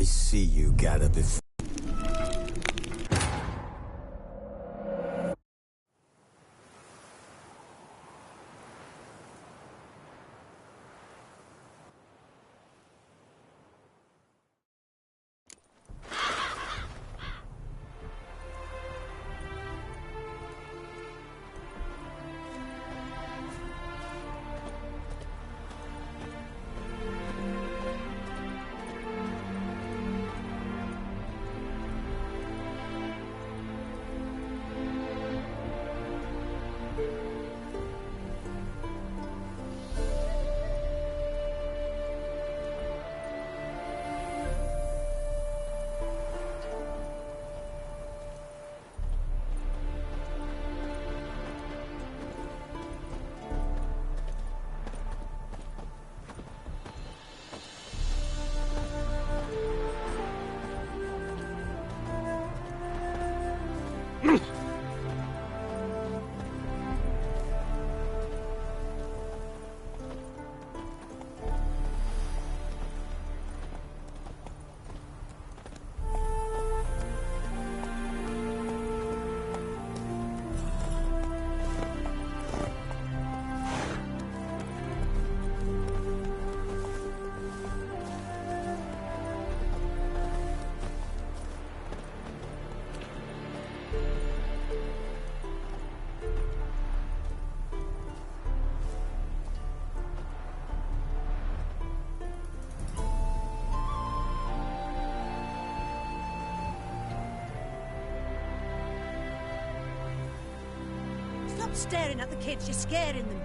I see you got a before. Stop staring at the kids, you're scaring them.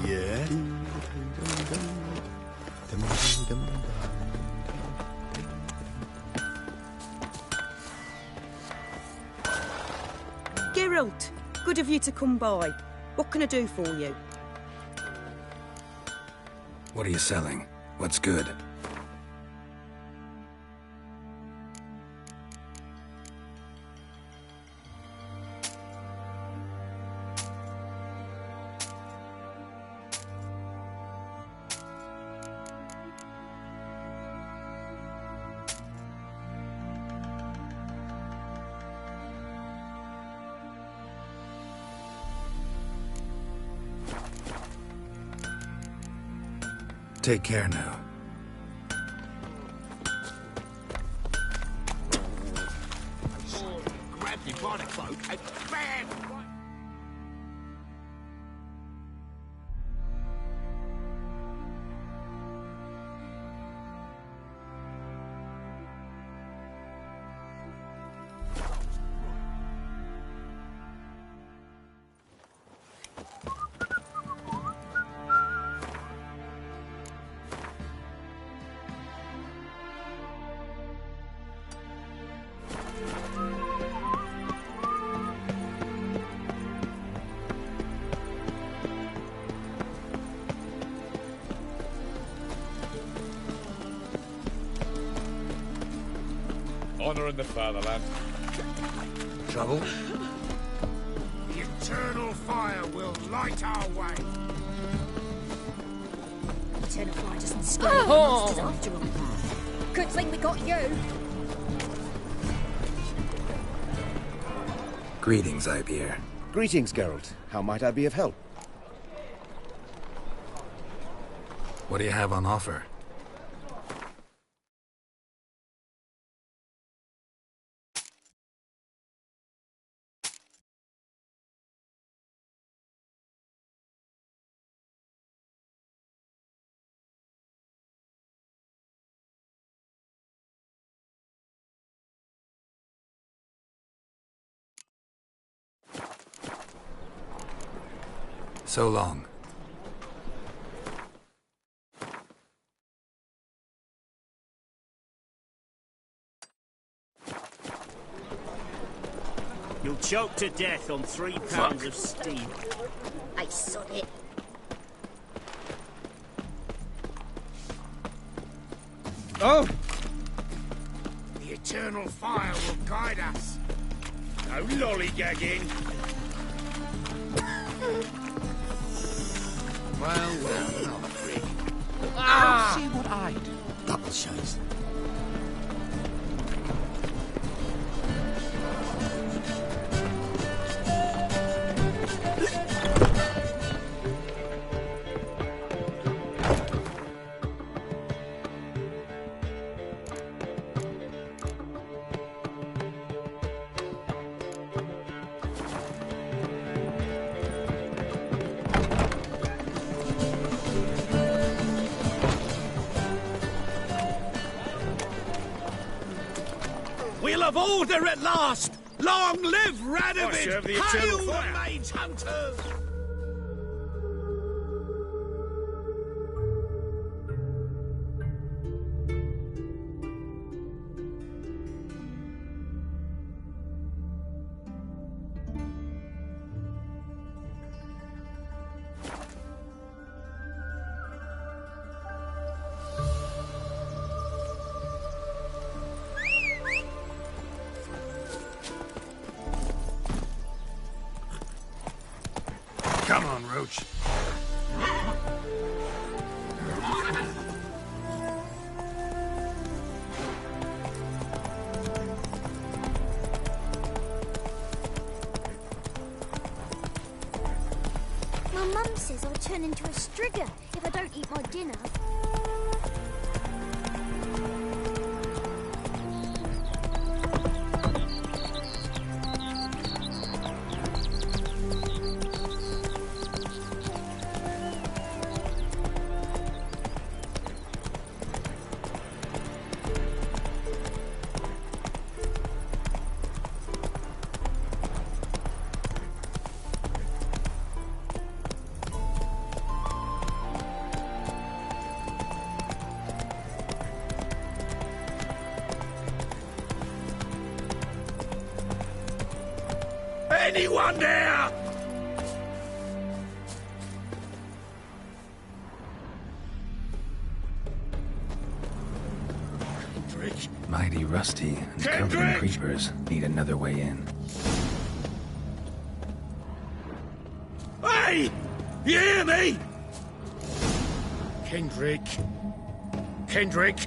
Yeah? Geralt, good of you to come by. What can I do for you? What are you selling? What's good? Take care now. Grab you by the cloak and bam! honouring the fatherland. Trouble? The eternal fire will light our way. Eternal fire doesn't scare the monsters after all. Good thing we got you. Greetings, Ibeer. Greetings, Geralt. How might I be of help? What do you have on offer? So long. You'll choke to death on 3 pounds of steam. I saw it. Oh! The eternal fire will guide us. No lollygagging. Well, another freak. See what I do. Double shows. We'll have order at last! Long live Radovid! I serve the eternal Hail fire. the mage hunters! Come on, Roach. My mum says I'll turn into a strigger if I don't eat my dinner. Anyone there? Kendrick? Mighty rusty and covered in Kendrick! creepers. Need another way in. Hey! You hear me? Kendrick? Kendrick?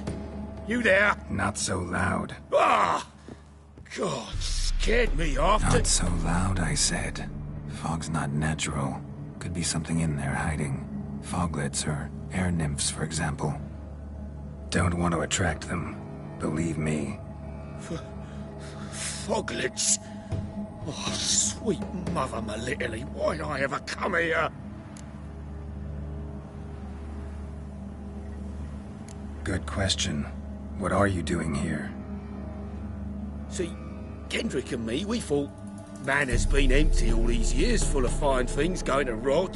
You there? Not so loud. Ah! God, scared me off. Not so loud, I said. Fog's not natural. Could be something in there hiding. Foglets or air nymphs, for example. Don't want to attract them. Believe me. Foglets. Oh, sweet mother Melitterly, why'd I ever come here? Good question. What are you doing here? See, Kendrick and me, we thought Manor's been empty all these years, full of fine things going to rot.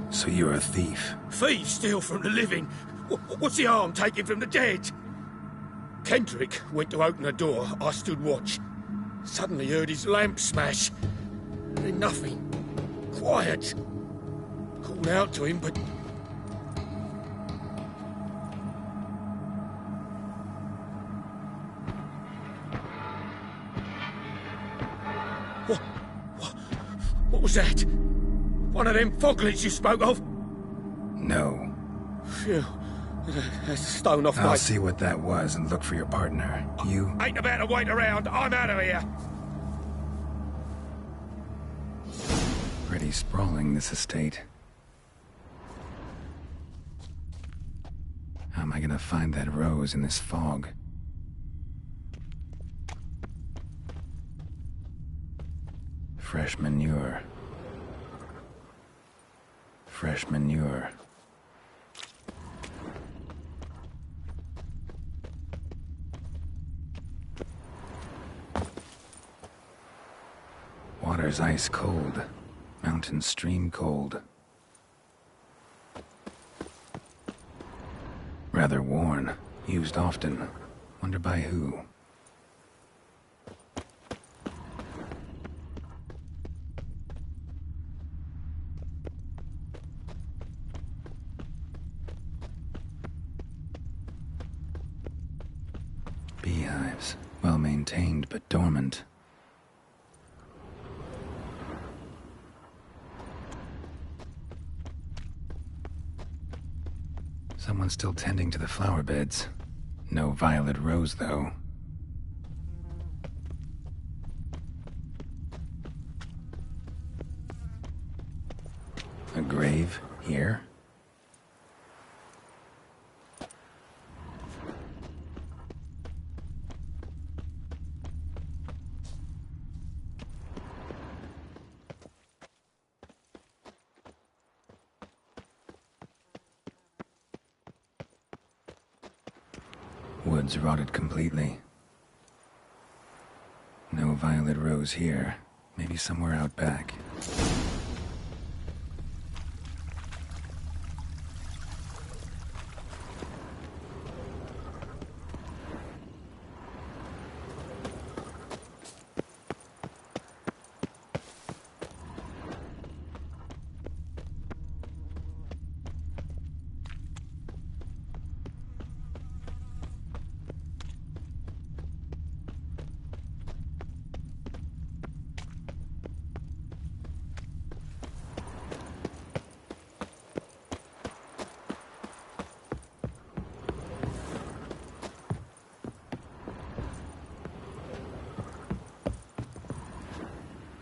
So you're a thief. Thieves steal from the living. What's the harm taking from the dead? Kendrick went to open the door. I stood watch. Suddenly heard his lamp smash. Then nothing. Quiet. Called out to him, but... was that? One of them foglets you spoke of? No. Phew. That's a stone off I'll my... see what that was and look for your partner. You... Ain't about to wait around. I'm out of here. Pretty sprawling, this estate. How am I gonna find that rose in this fog? Fresh manure. Fresh manure. Water's ice cold. Mountain stream cold. Rather worn. Used often. Wonder by who? Beehives. Well maintained but dormant. Someone's still tending to the flower beds. No violet rose, though. A grave here? Woods rotted completely. No violet rose here. Maybe somewhere out back.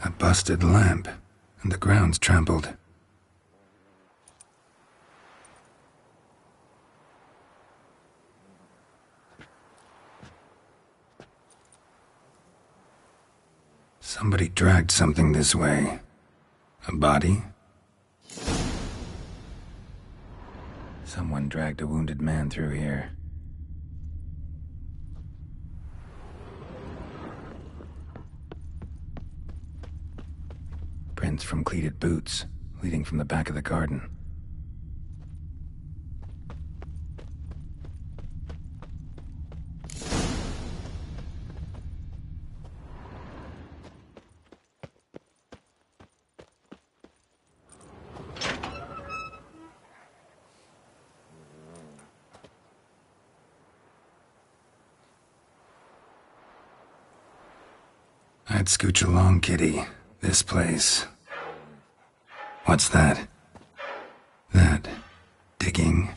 A busted lamp, and the ground's trampled. Somebody dragged something this way. A body? Someone dragged a wounded man through here. Prints from cleated boots, leading from the back of the garden. I'd scooch along, kitty. This place. What's that? That. Digging.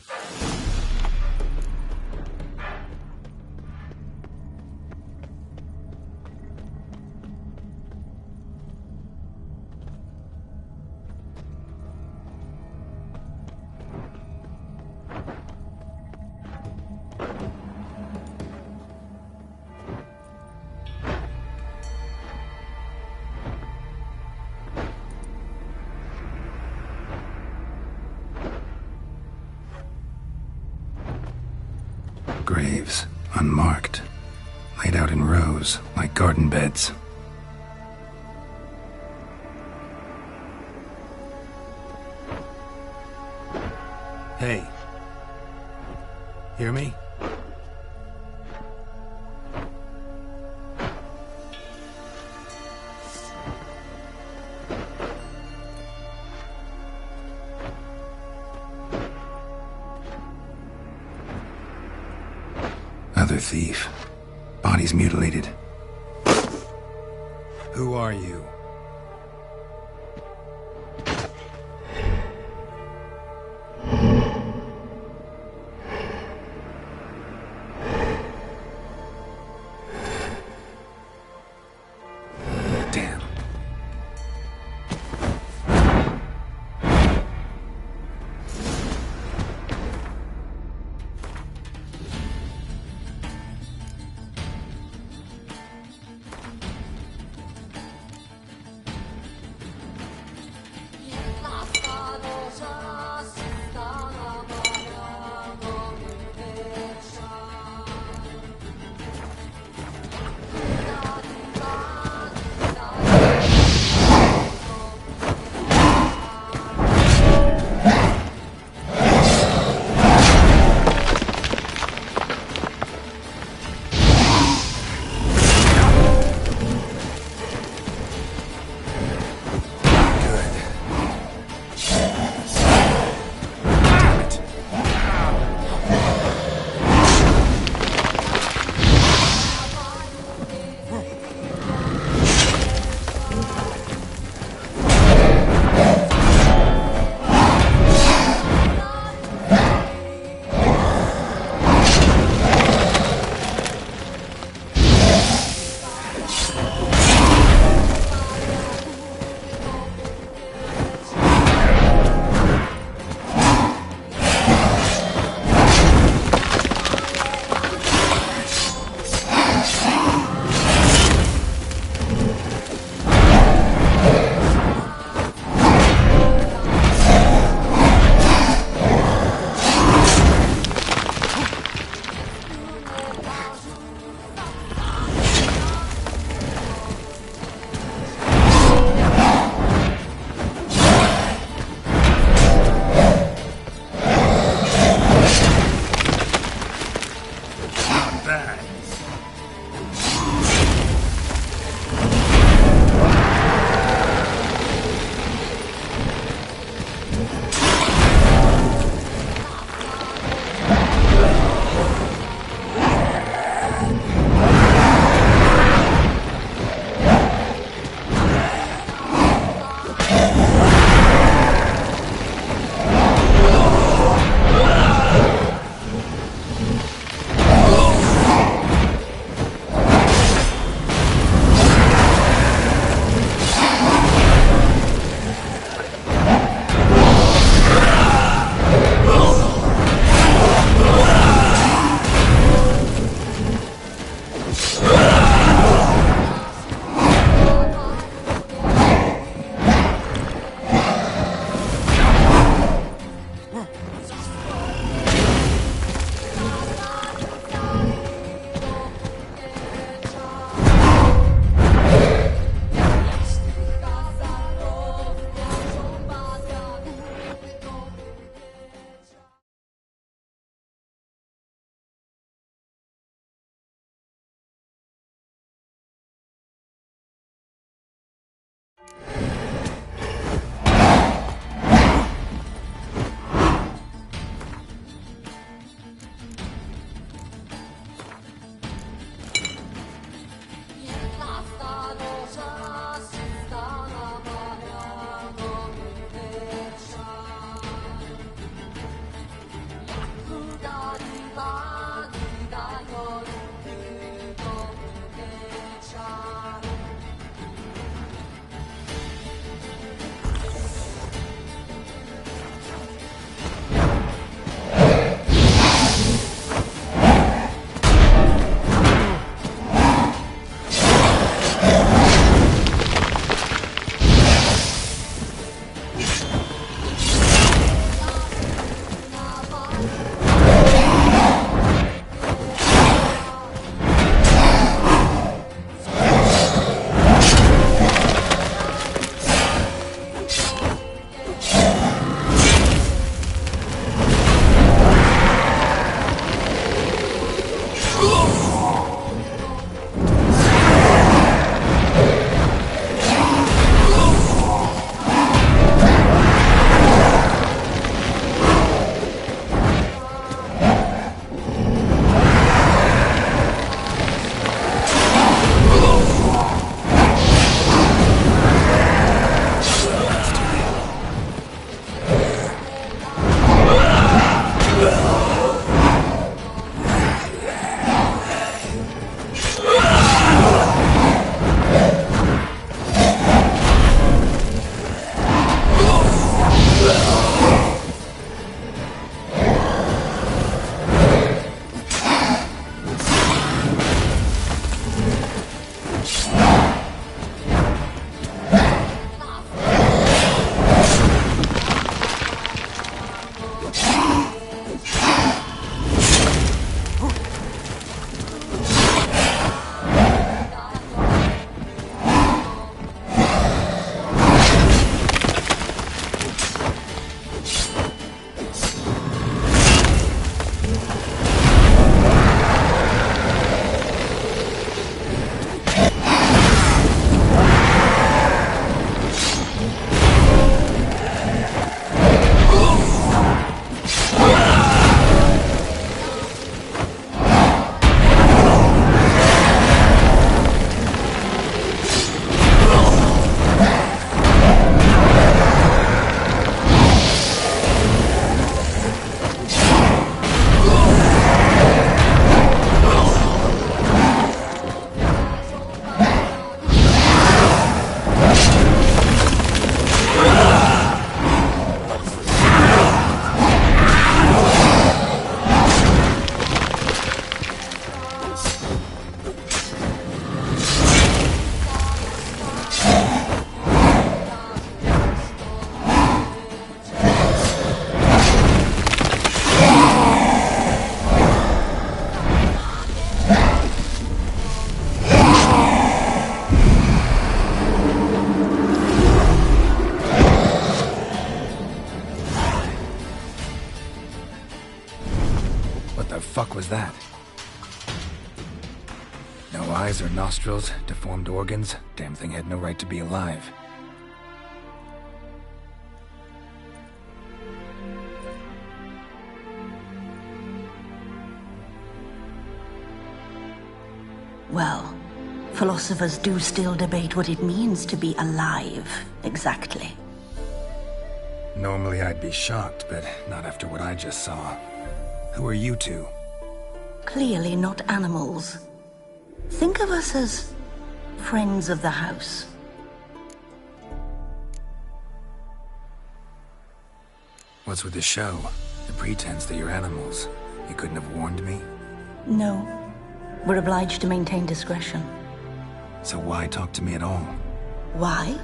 Graves, unmarked, laid out in rows like garden beds. Hey. Hear me? Other thief. Body's mutilated. Who are you? fuck was that? No eyes or nostrils, deformed organs. Damn thing had no right to be alive. Well, philosophers do still debate what it means to be alive, exactly. Normally I'd be shocked, but not after what I just saw. Who are you two? Clearly not animals. Think of us as friends of the house. What's with the show? The pretense that you're animals. You couldn't have warned me? No. We're obliged to maintain discretion. So why talk to me at all? Why?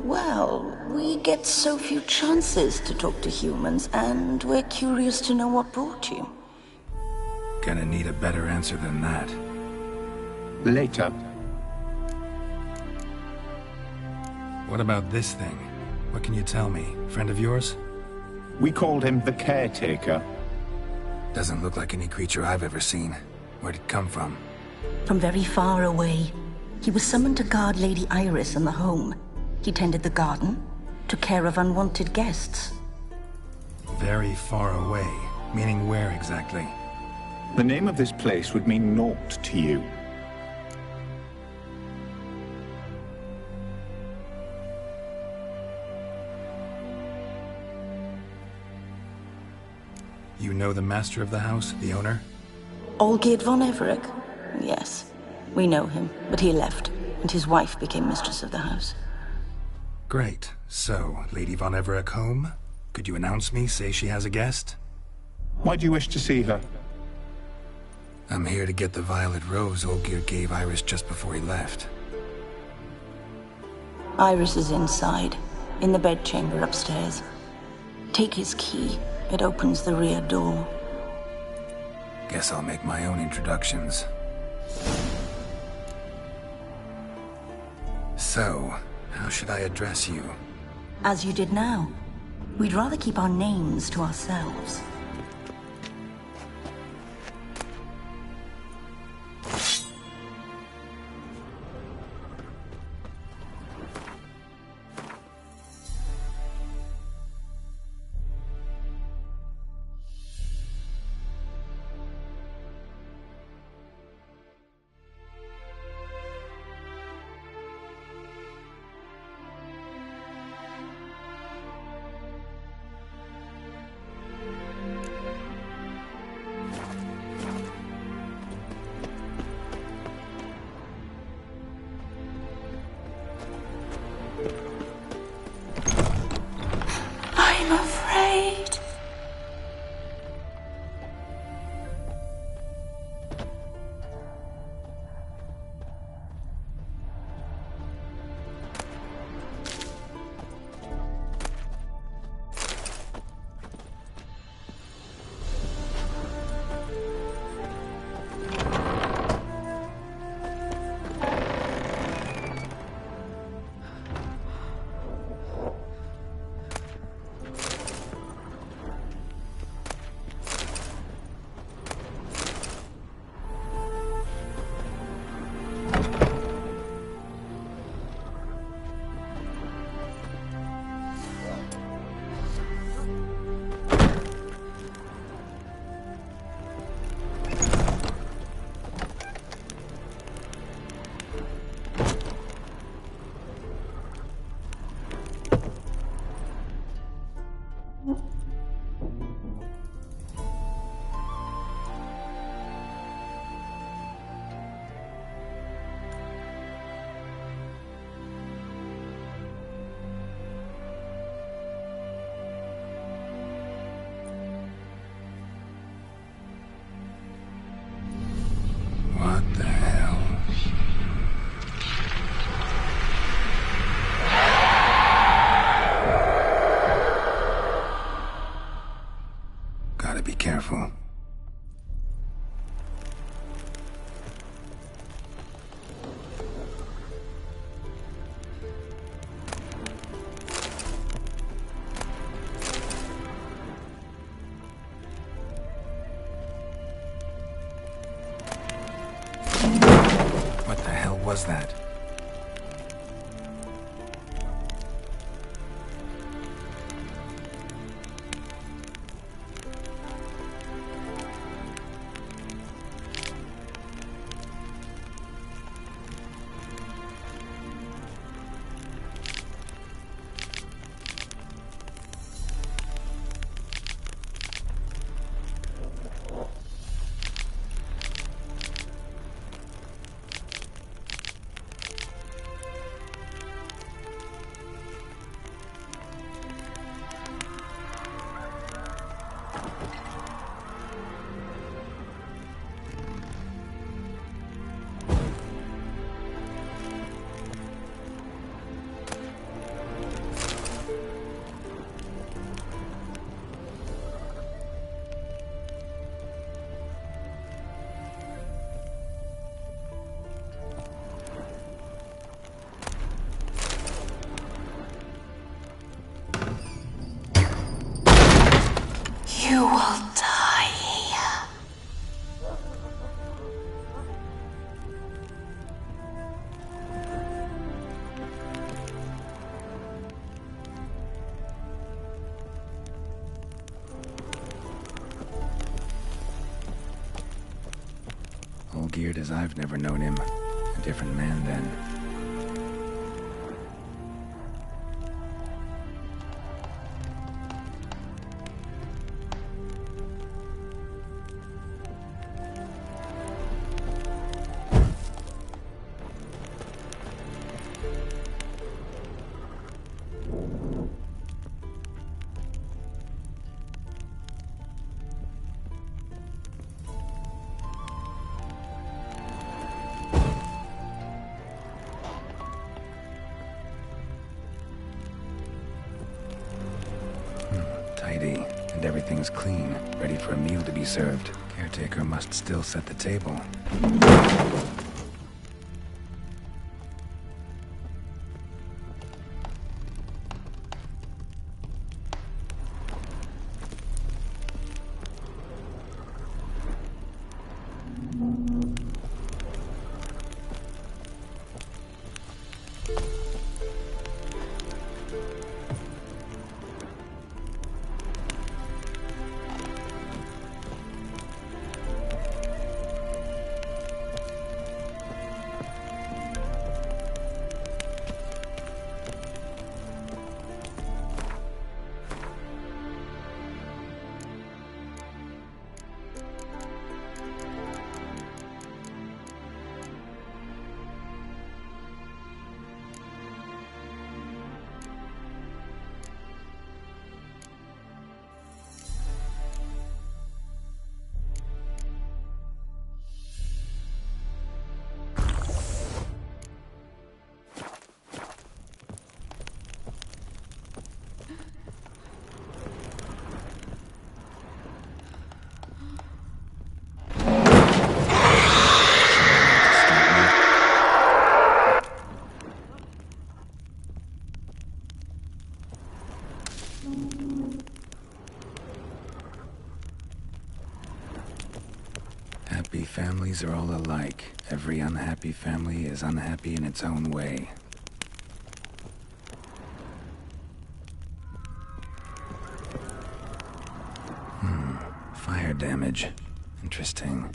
Well, we get so few chances to talk to humans, and we're curious to know what brought you. Gonna need a better answer than that. Later. What about this thing? What can you tell me? Friend of yours? We called him the Caretaker. Doesn't look like any creature I've ever seen. Where'd it come from? From very far away. He was summoned to guard Lady Iris and the home. He tended the garden, took care of unwanted guests. Very far away? Meaning where exactly? The name of this place would mean naught to you. You know the master of the house, the owner? Olgierd von Everec? Yes. We know him, but he left, and his wife became mistress of the house. Great. So, Lady von Everec home? Could you announce me, say she has a guest? Why do you wish to see her? I'm here to get the violet rose Olgierd gave Iris just before he left. Iris is inside, in the bedchamber upstairs. Take his key. It opens the rear door. Guess I'll make my own introductions. So, how should I address you? As you did now. We'd rather keep our names to ourselves. I'm afraid. What the hell? Gotta be careful. was that? You will die. All geared as I've never known him. A different man then. Tidy, and everything's clean, ready for a meal to be served. Caretaker must still set the table. Happy families are all alike. Every unhappy family is unhappy in its own way. Fire damage. Interesting.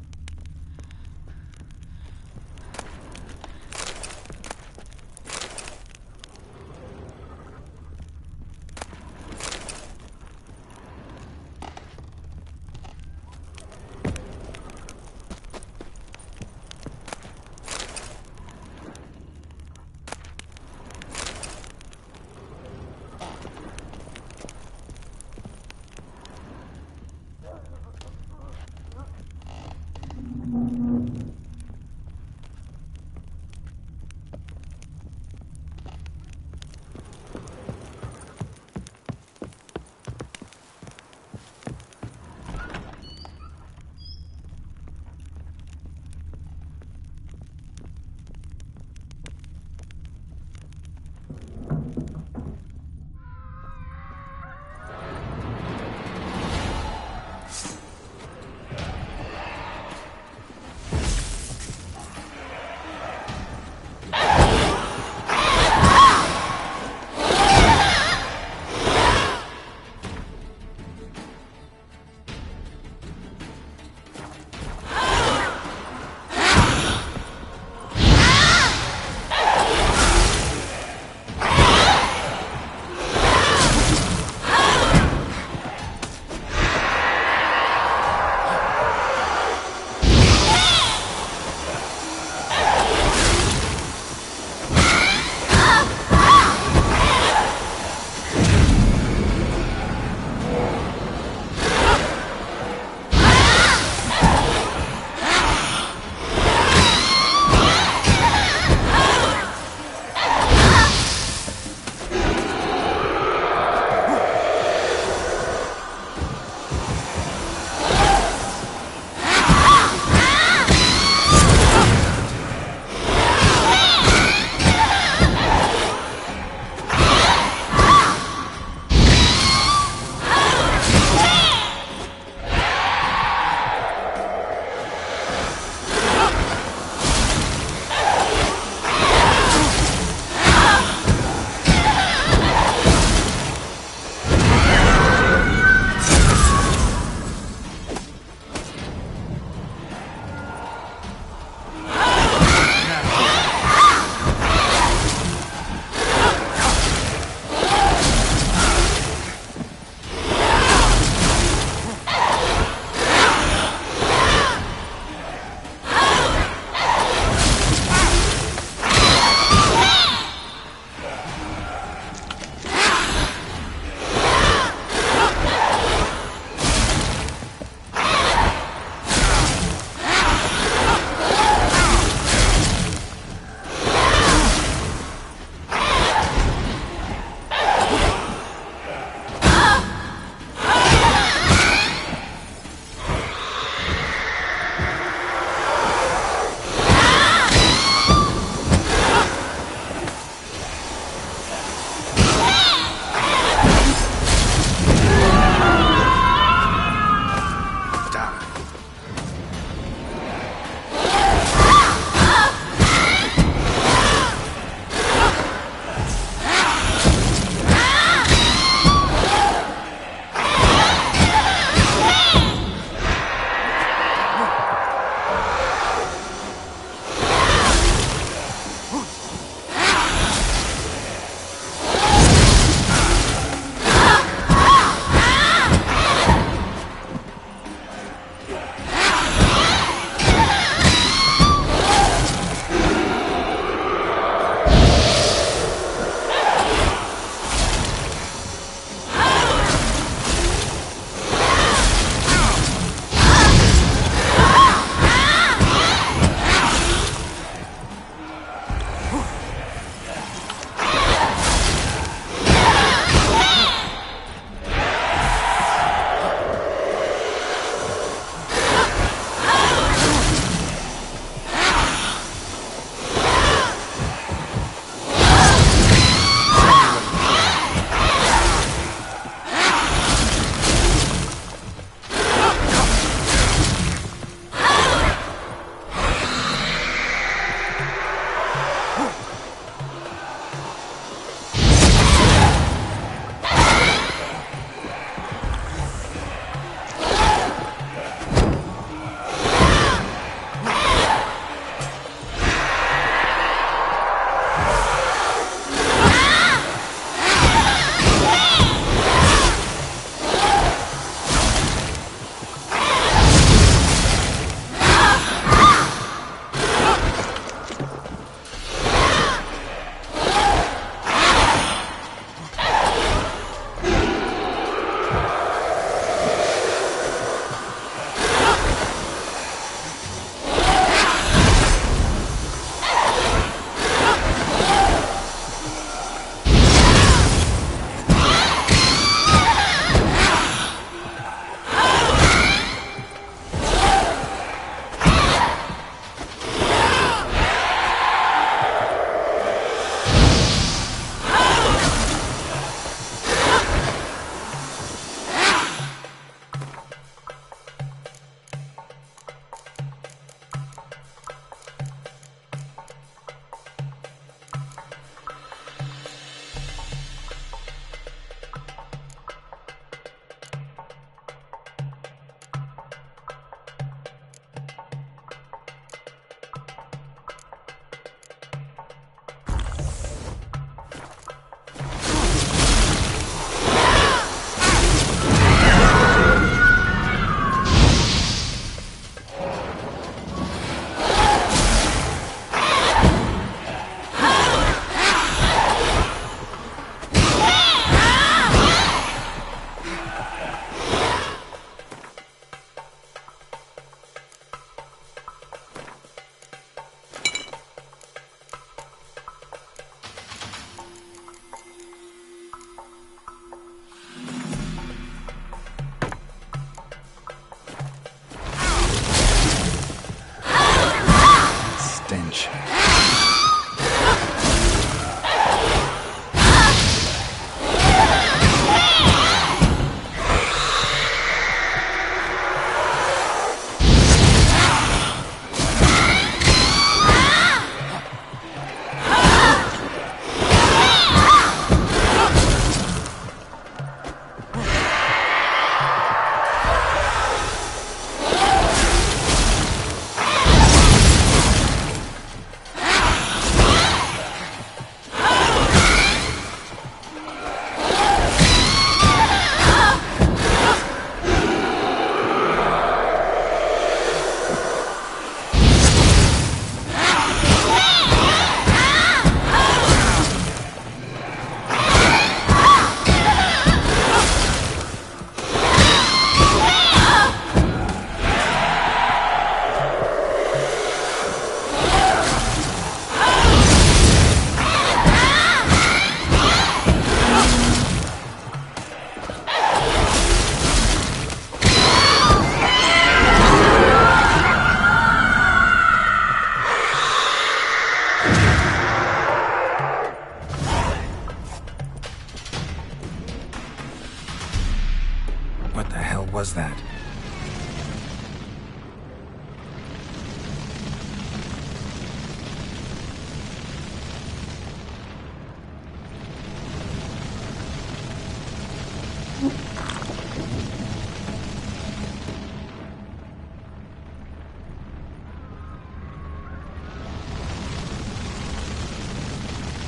What the hell was that?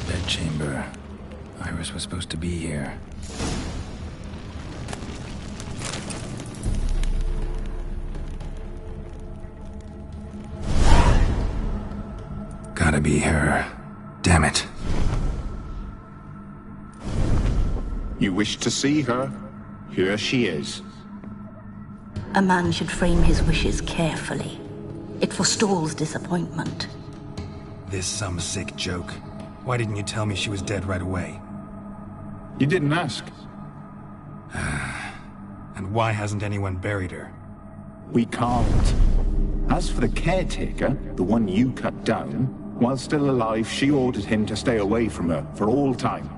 Bedchamber. Iris was supposed to be here. Gotta be her. Damn it. You wish to see her? Here she is. A man should frame his wishes carefully. It forestalls disappointment. This some sick joke. Why didn't you tell me she was dead right away? You didn't ask. And why hasn't anyone buried her? We can't. As for the caretaker, the one you cut down, while still alive, she ordered him to stay away from her for all time.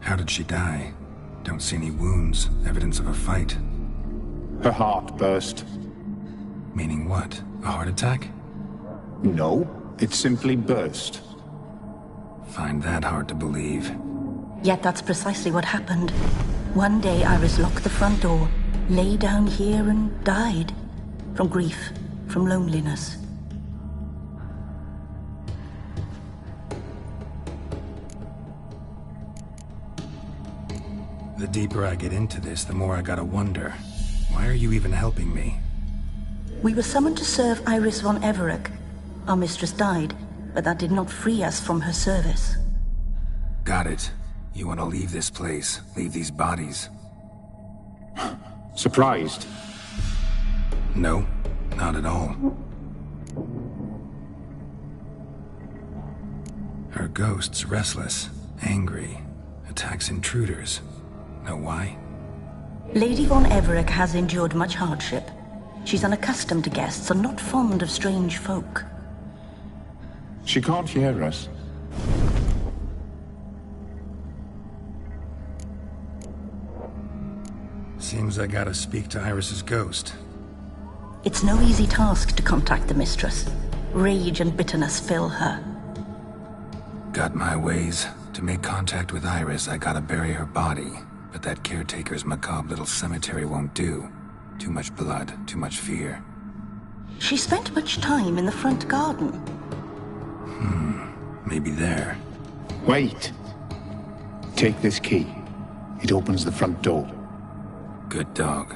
How did she die? Don't see any wounds, evidence of a fight. Her heart burst. Meaning what? A heart attack? No, it simply burst. Find that hard to believe. Yet that's precisely what happened. One day Iris locked the front door, lay down here and died. From grief, from loneliness. The deeper I get into this, the more I gotta wonder. Why are you even helping me? We were summoned to serve Iris von Everec. Our mistress died, but that did not free us from her service. Got it. You want to leave this place, leave these bodies. Surprised? No, not at all. Her ghost's restless, angry, attacks intruders. Know why? Lady von Everec has endured much hardship. She's unaccustomed to guests and not fond of strange folk. She can't hear us. Seems I gotta speak to Iris's ghost. It's no easy task to contact the mistress. Rage and bitterness fill her. Got my ways. To make contact with Iris, I gotta bury her body. But that caretaker's macabre little cemetery won't do. Too much blood, too much fear. She spent much time in the front garden. Maybe there. Wait. Take this key. It opens the front door. Good dog.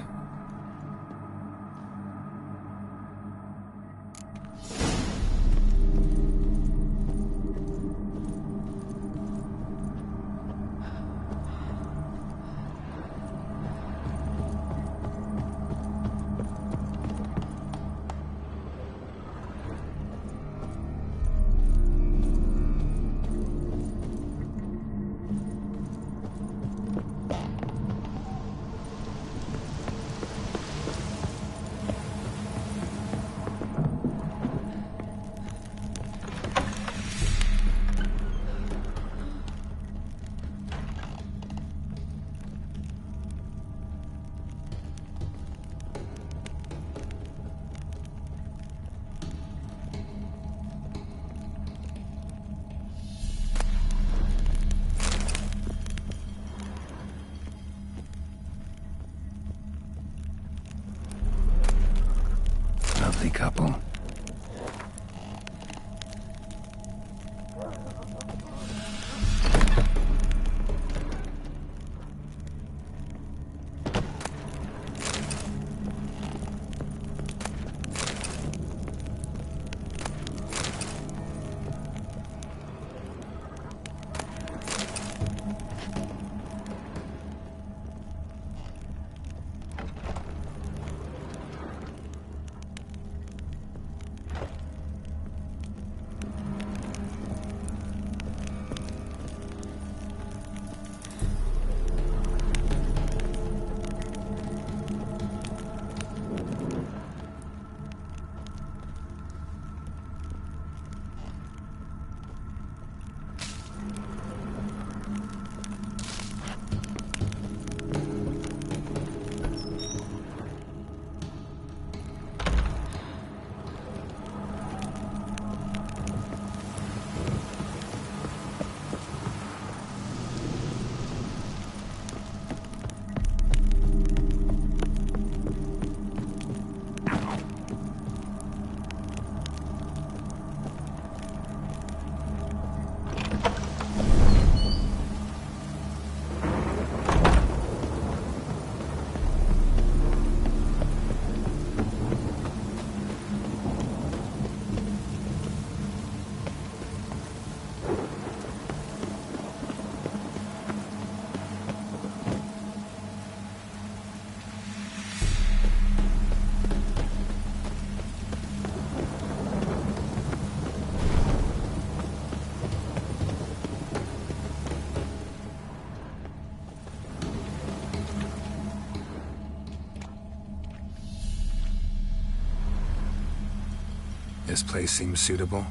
This place seems suitable.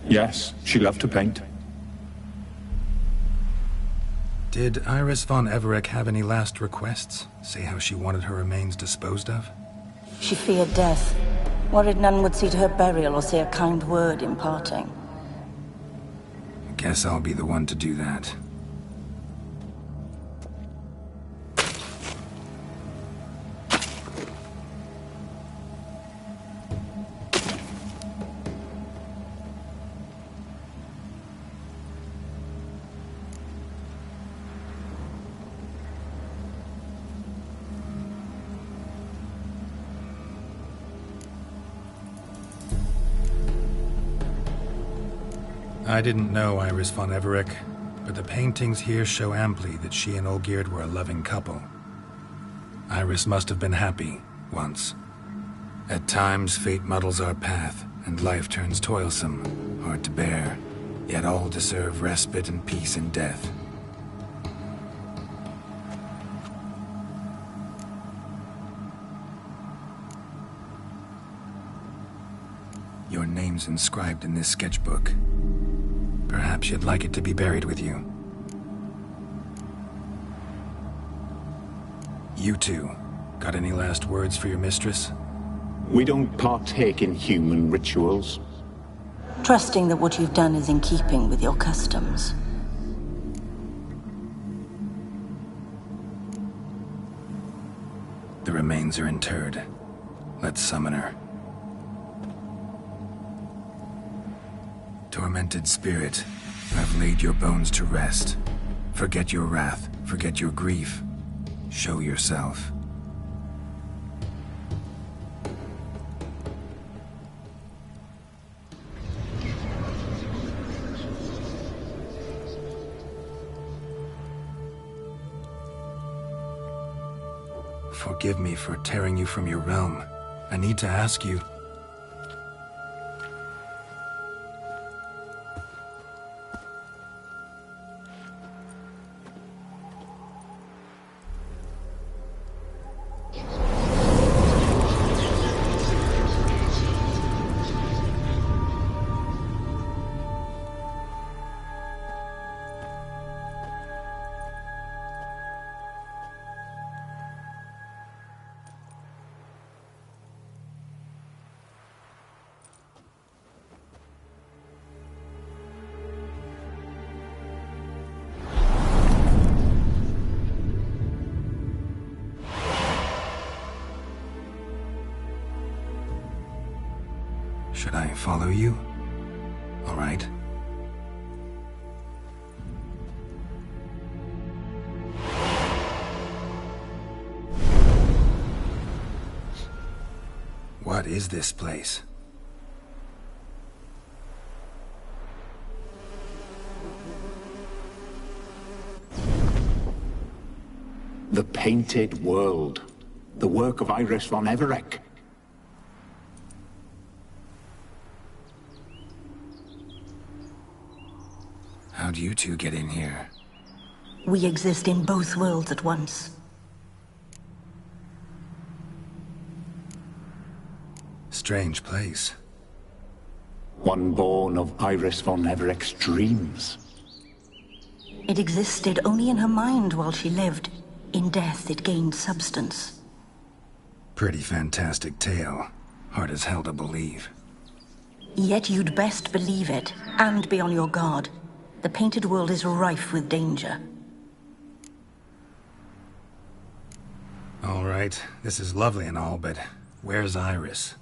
Yes, she loved to paint. Did Iris von Everec have any last requests? Say how she wanted her remains disposed of? She feared death. Worried none would see to her burial or say a kind word in parting. Guess I'll be the one to do that. I didn't know Iris von Everec, but the paintings here show amply that she and Olgierd were a loving couple. Iris must have been happy, once. At times, fate muddles our path, and life turns toilsome, hard to bear, yet all deserve respite and peace in death. Your name's inscribed in this sketchbook. Perhaps you'd like it to be buried with you. You two, got any last words for your mistress? We don't partake in human rituals. Trusting that what you've done is in keeping with your customs. The remains are interred. Let's summon her. Tormented spirit, I've laid your bones to rest. Forget your wrath, forget your grief. Show yourself. Forgive me for tearing you from your realm. I need to ask you... Should I follow you? All right. What is this place? The Painted World. The work of Iris von Everec. How'd you two get in here? We exist in both worlds at once. Strange place. One born of Iris von Everec's dreams. It existed only in her mind while she lived. In death, it gained substance. Pretty fantastic tale. Hard as hell to believe. Yet you'd best believe it, and be on your guard. The Painted World is rife with danger. All right, this is lovely and all, but where's Iris?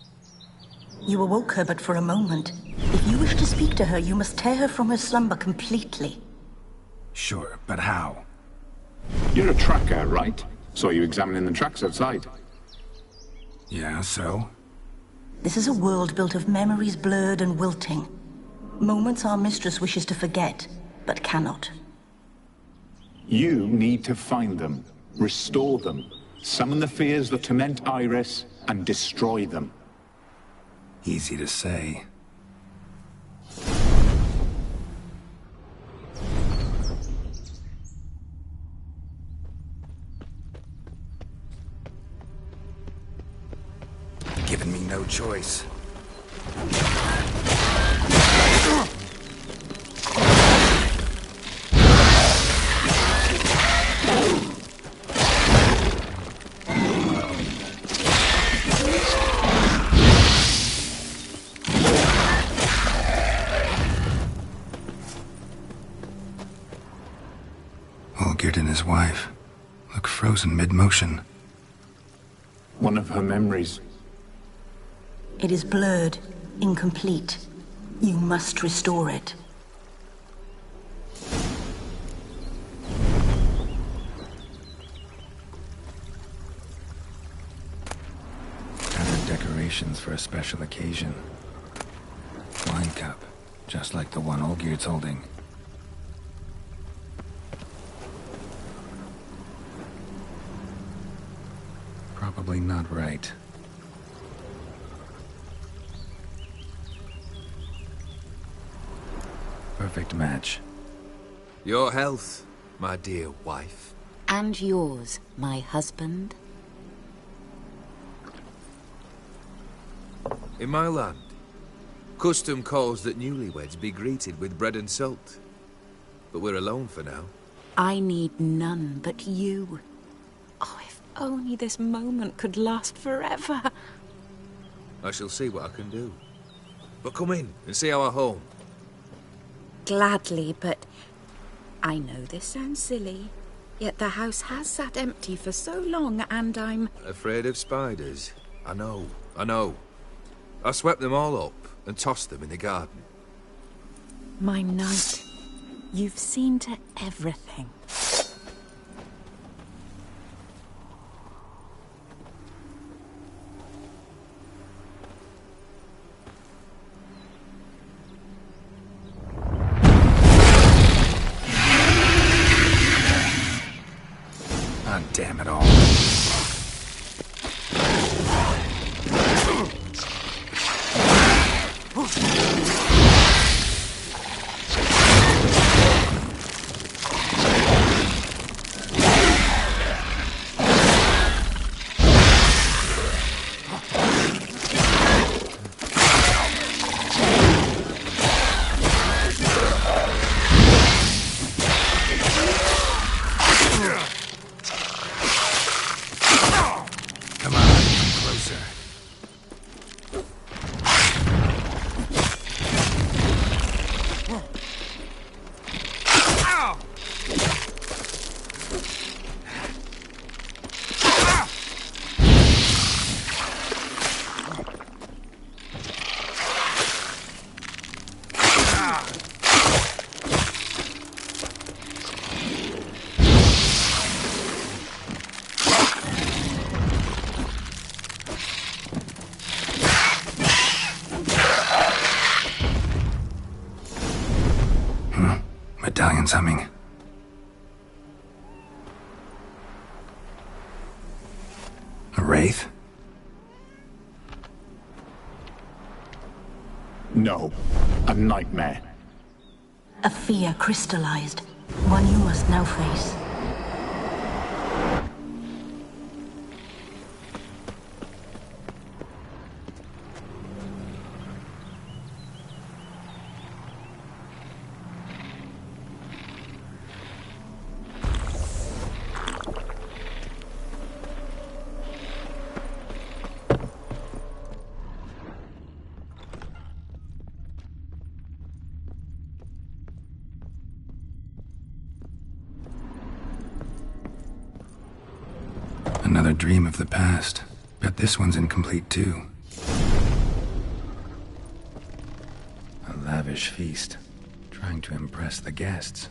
You awoke her but for a moment. If you wish to speak to her, you must tear her from her slumber completely. Sure, but how? You're a tracker, right? Saw you examining the tracks outside. Yeah, so? This is a world built of memories blurred and wilting. Moments our mistress wishes to forget, but cannot. You need to find them, restore them, summon the fears that torment Iris, and destroy them. Easy to say. Giving me no choice. Olgierd and his wife look frozen mid-motion. One of her memories. It is blurred, incomplete. You must restore it. Gathered decorations for a special occasion. Wine cup, just like the one Olgierd's holding. Probably not right. Perfect match. Your health, my dear wife. And yours, my husband. In my land, custom calls that newlyweds be greeted with bread and salt. But we're alone for now. I need none but you. Oh, if only this moment could last forever. I shall see what I can do. But come in and see our home. Gladly, but I know this sounds silly, yet the house has sat empty for so long, and I'm... Afraid of spiders? I know. I swept them all up and tossed them in the garden. My knight, you've seen to everything. Ah, damn it all. Medallion's humming. A wraith? No, a nightmare. A fear crystallized, one you must now face. Another dream of the past. Bet this one's incomplete too. A lavish feast, trying to impress the guests.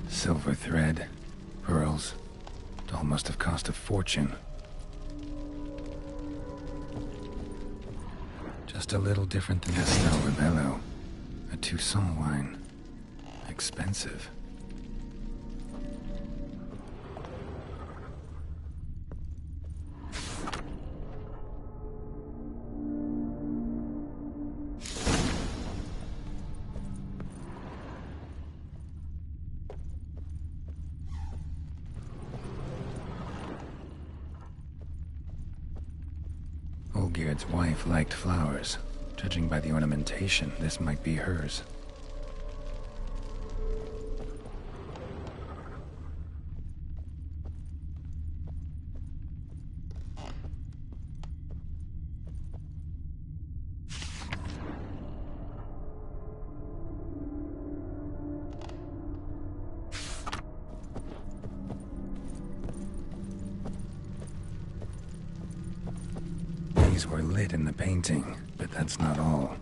Silver thread, pearls. It all must have cost a fortune. Just a little different than Castel Rebello. A Toussaint wine. Expensive. Olgierd's wife liked flowers. Judging by the ornamentation, this might be hers. These were lit in the painting, but that's not all.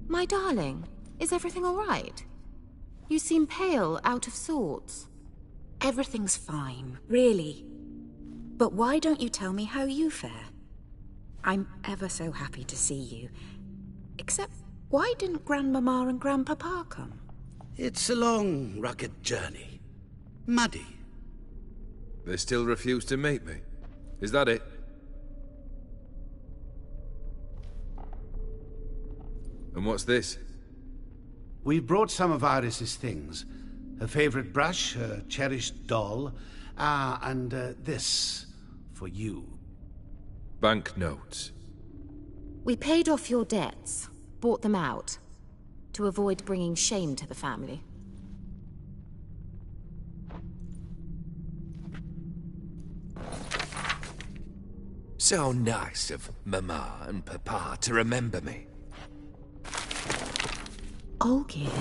My darling, is everything all right? You seem pale, out of sorts. Everything's fine, really. But why don't you tell me how you fare? I'm ever so happy to see you. Except, why didn't Grandmama and Grandpapa come? It's a long, rugged journey. Muddy. They still refuse to meet me. Is that it? And what's this? We brought some of Iris's things. Her favorite brush, her cherished doll, and this for you. Banknotes. We paid off your debts, bought them out, to avoid bringing shame to the family. So nice of Mama and Papa to remember me. Olgierd?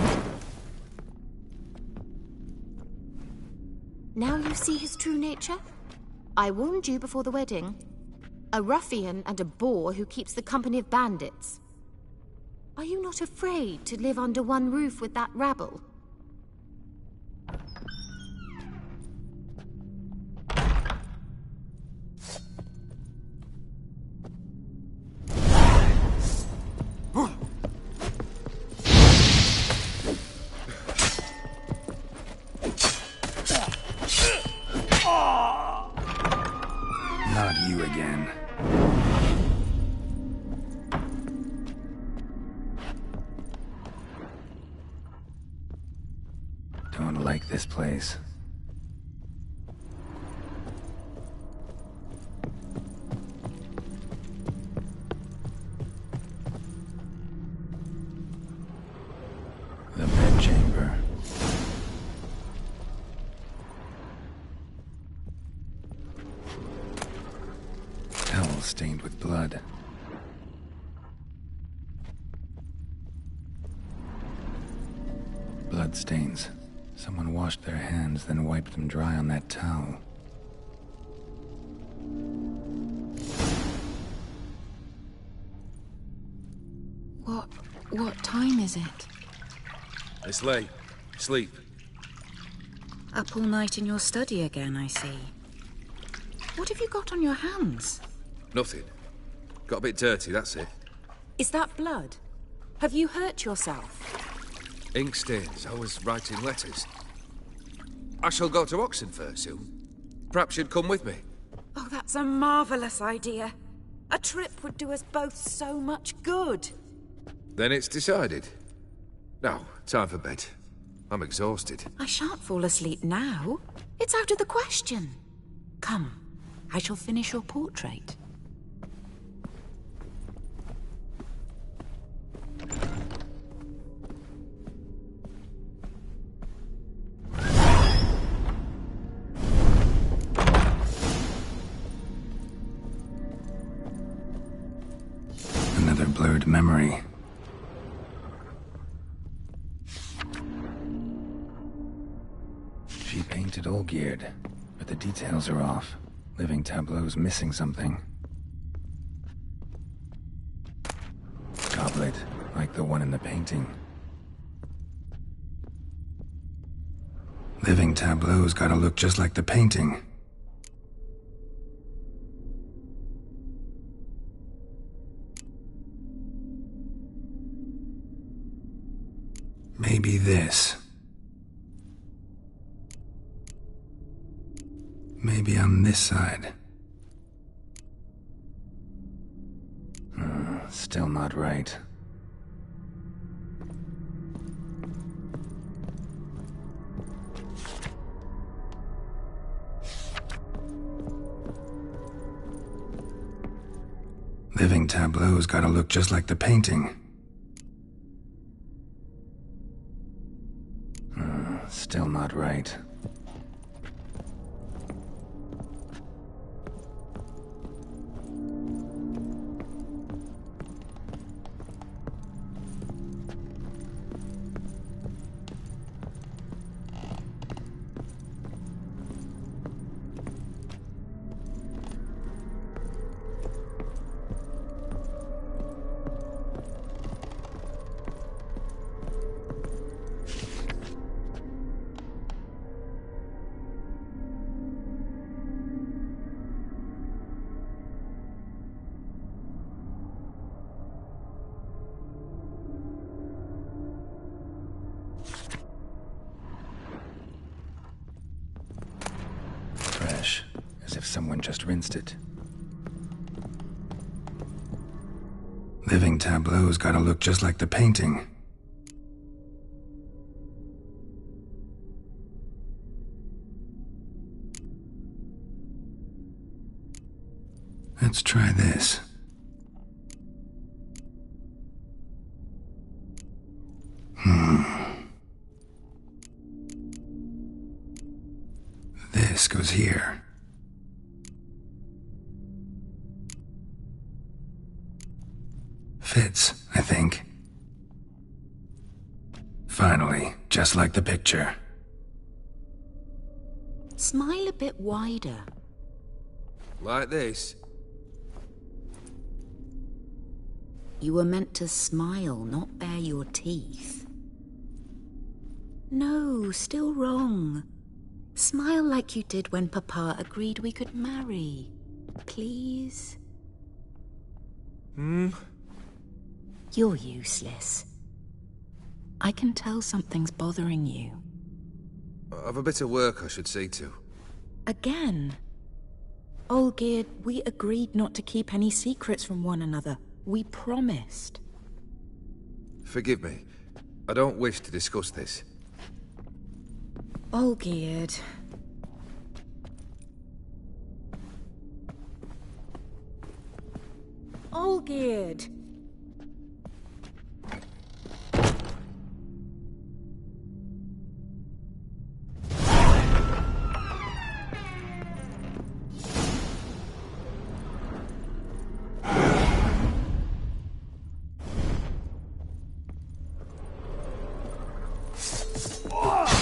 Now you see his true nature? I warned you before the wedding. A ruffian and a boor who keeps the company of bandits. Are you not afraid to live under one roof with that rabble? Not you again. Don't like this place. The bedchamber. Towel stained with blood. Blood stains. Someone washed their hands, then wiped them dry on that towel. What time is it? It's late. Sleep. Up all night in your study again, I see. What have you got on your hands? Nothing. Got a bit dirty, that's it. Is that blood? Have you hurt yourself? Ink stains. I was writing letters. I shall go to Oxenfurt soon. Perhaps you'd come with me. Oh, that's a marvellous idea. A trip would do us both so much good. Then it's decided. Now, time for bed. I'm exhausted. I shan't fall asleep now. It's out of the question. Come, I shall finish your portrait. Another blurred memory. She painted Olgierd, but the details are off. Living tableau's missing something. Goblet, like the one in the painting. Living tableau's gotta look just like the painting. Maybe this. Maybe on this side. Still not right. Living tableau's gotta look just like the painting. Still not right. if someone just rinsed it. Living tableau's gotta look just like the painting. Let's try this. This goes here. Fits, I think. Finally, just like the picture. Smile a bit wider. Like this? You were meant to smile, not bare your teeth. No, still wrong. Smile like you did when Papa agreed we could marry. Please? You're useless. I can tell something's bothering you. I've a bit of work I should see to. Again? Olgierd, we agreed not to keep any secrets from one another. We promised. Forgive me. I don't wish to discuss this. Olgierd. Olgierd.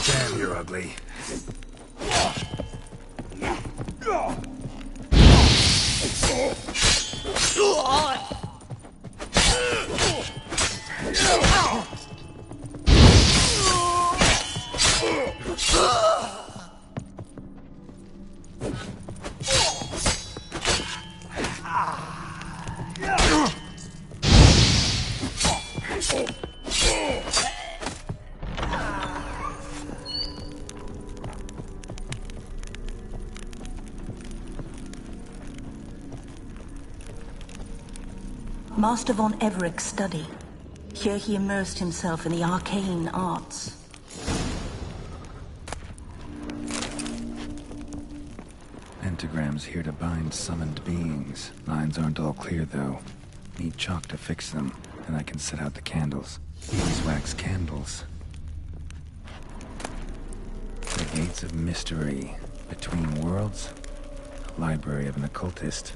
Damn, you're ugly. Master von Everett's study. Here he immersed himself in the arcane arts. Pentagrams here to bind summoned beings. Lines aren't all clear, though. Need chalk to fix them, and I can set out the candles. Beeswax candles. The Gates of Mystery. Between Worlds. Library of an occultist.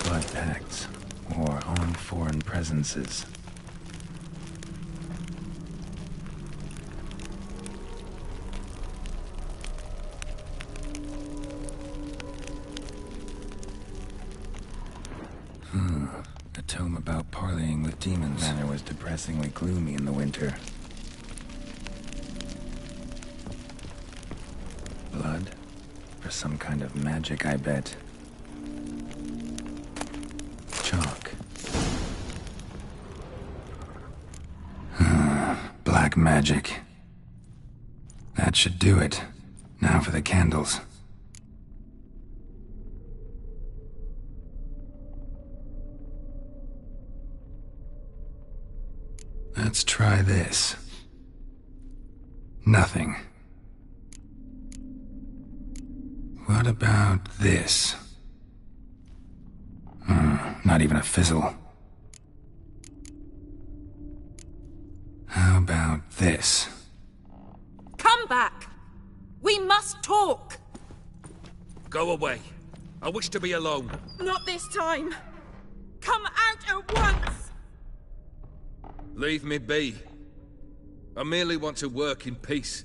Blood pacts, or armed foreign presences. A tome about parleying with demons. Manor was depressingly gloomy in the winter. Blood? For some kind of magic, I bet. Chalk. Black magic. That should do it. Now for the candles. Let's try this. Nothing. What about this? Not even a fizzle. How about this? Come back! We must talk! Go away. I wish to be alone. Not this time! Come out at once! Leave me be. I merely want to work in peace.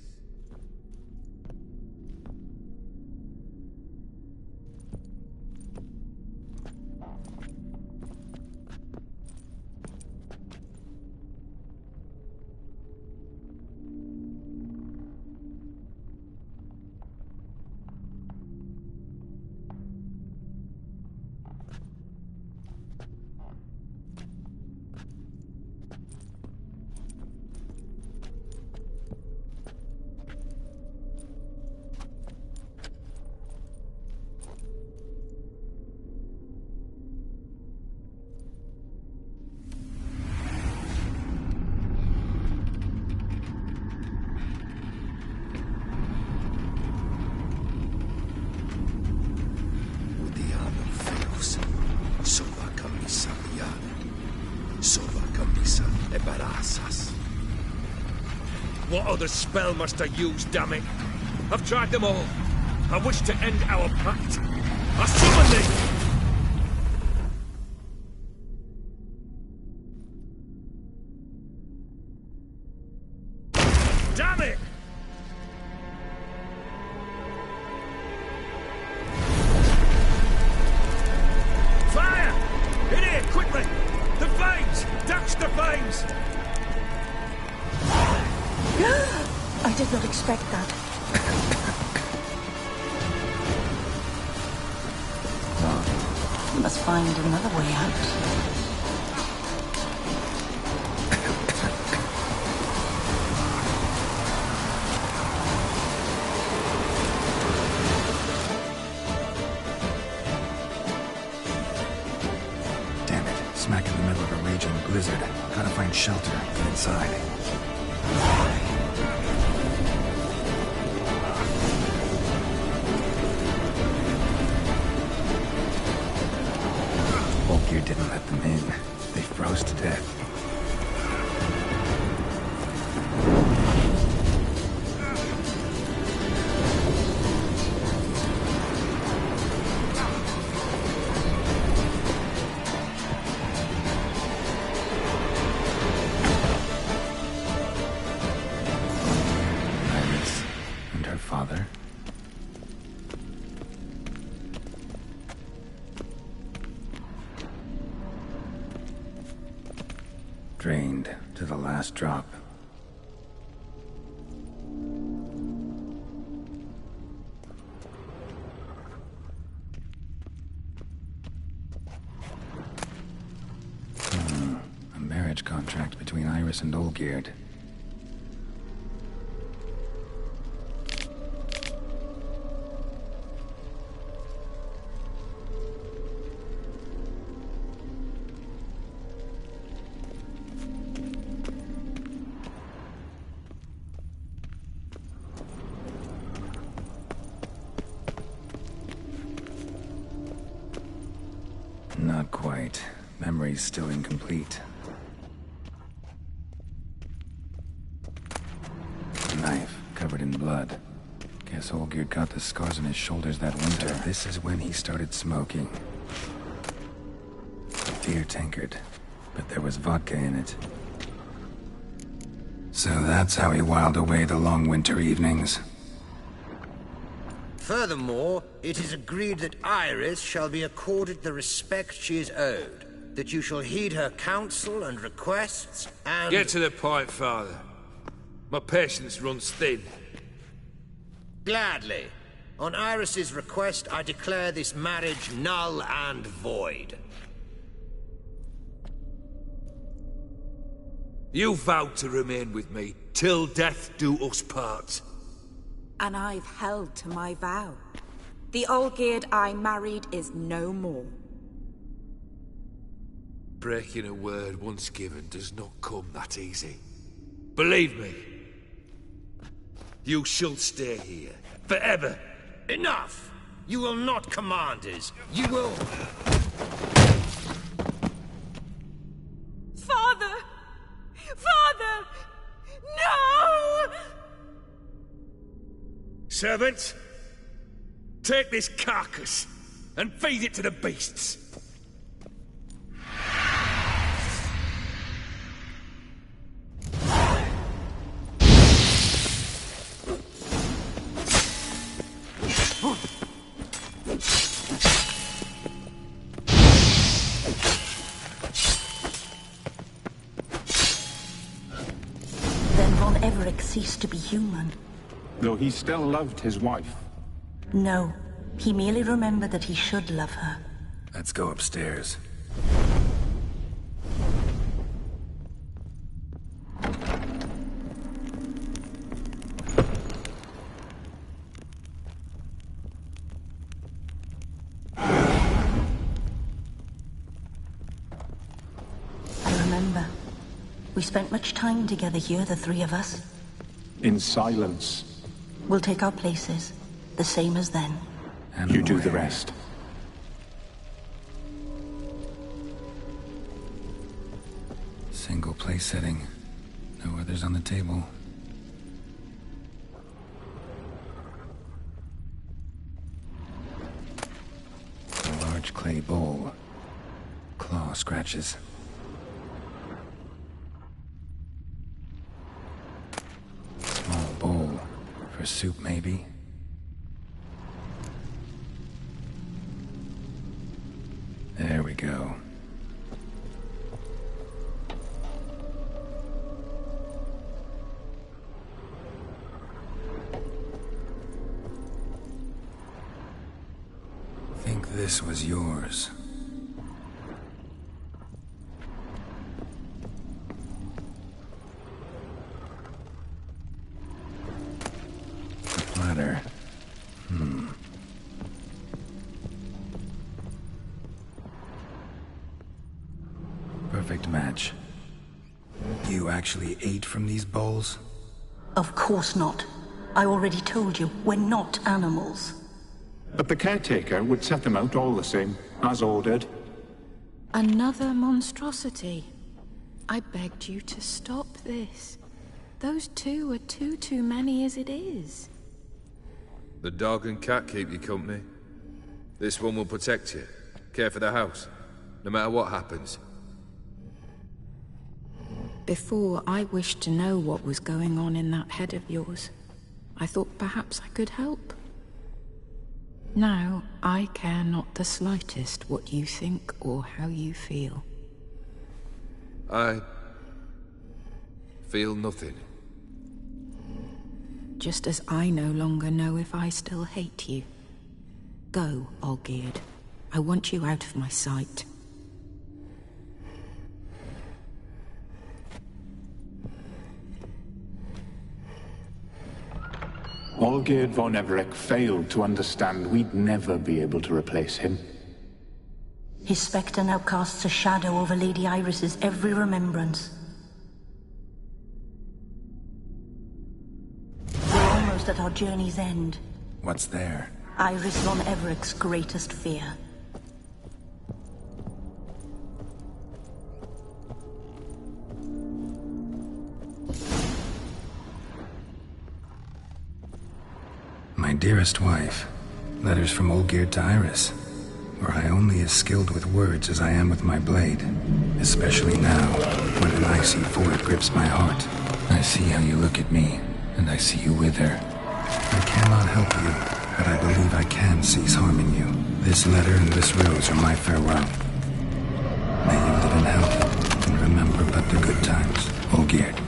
Sova camisa embarazas. What other spell must I use, damn it? I've tried them all. I wish to end our pact. I summon thee! Damn it! Fire! In here, quickly! The flames! Dash the flames! I did not expect that. We must find another way out. Smack in the middle of a raging blizzard. Gotta find shelter from inside. Volgear didn't let them in. They froze to death. Father. Drained to the last drop. A marriage contract between Iris and Olgierd. Not quite. Memory's still incomplete. A knife covered in blood. Guess Olgierd got the scars on his shoulders that winter. This is when he started smoking. A beer tankard, but there was vodka in it. So that's how he whiled away the long winter evenings. Furthermore, it is agreed that Iris shall be accorded the respect she is owed, that you shall heed her counsel and requests, and... Get to the point, Father. My patience runs thin. Gladly. On Iris's request, I declare this marriage null and void. You vowed to remain with me, till death do us part. And I've held to my vow. The Olgierd I married is no more. Breaking a word once given does not come that easy. Believe me. You shall stay here, forever. Enough! You will not command us. You will... Father! Father! No! Servants, take this carcass and feed it to the beasts. Then Von Everett ceased to be human. Though he still loved his wife. No, he merely remembered that he should love her. Let's go upstairs. I remember. We spent much time together here, the three of us. In silence. We'll take our places, the same as then. And you do the rest. Single place setting. No others on the table. A large clay bowl. Claw scratches. Small bowl. For soup, maybe? There we go. Think this was yours. Ladder. Perfect match. You actually ate from these bowls? Of course not. I already told you, we're not animals. But the caretaker would set them out all the same, as ordered. Another monstrosity. I begged you to stop this. Those two are too many as it is. The dog and cat keep you company. This one will protect you, care for the house, no matter what happens. Before, I wished to know what was going on in that head of yours. I thought perhaps I could help. Now, I care not the slightest what you think or how you feel. I feel nothing. Just as I no longer know if I still hate you. Go, Olgierd. I want you out of my sight. Olgierd von Everec failed to understand we'd never be able to replace him. His spectre now casts a shadow over Lady Iris's every remembrance. We're almost at our journey's end. What's there? Iris von Everec's greatest fear. My dearest wife. Letters from Olgierd to Iris. Were I only as skilled with words as I am with my blade. Especially now, when an icy void grips my heart. I see how you look at me, and I see you wither. I cannot help you, but I believe I can cease harming you. This letter and this rose are my farewell. May you live in health, and remember but the good times, Olgierd.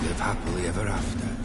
Live happily ever after.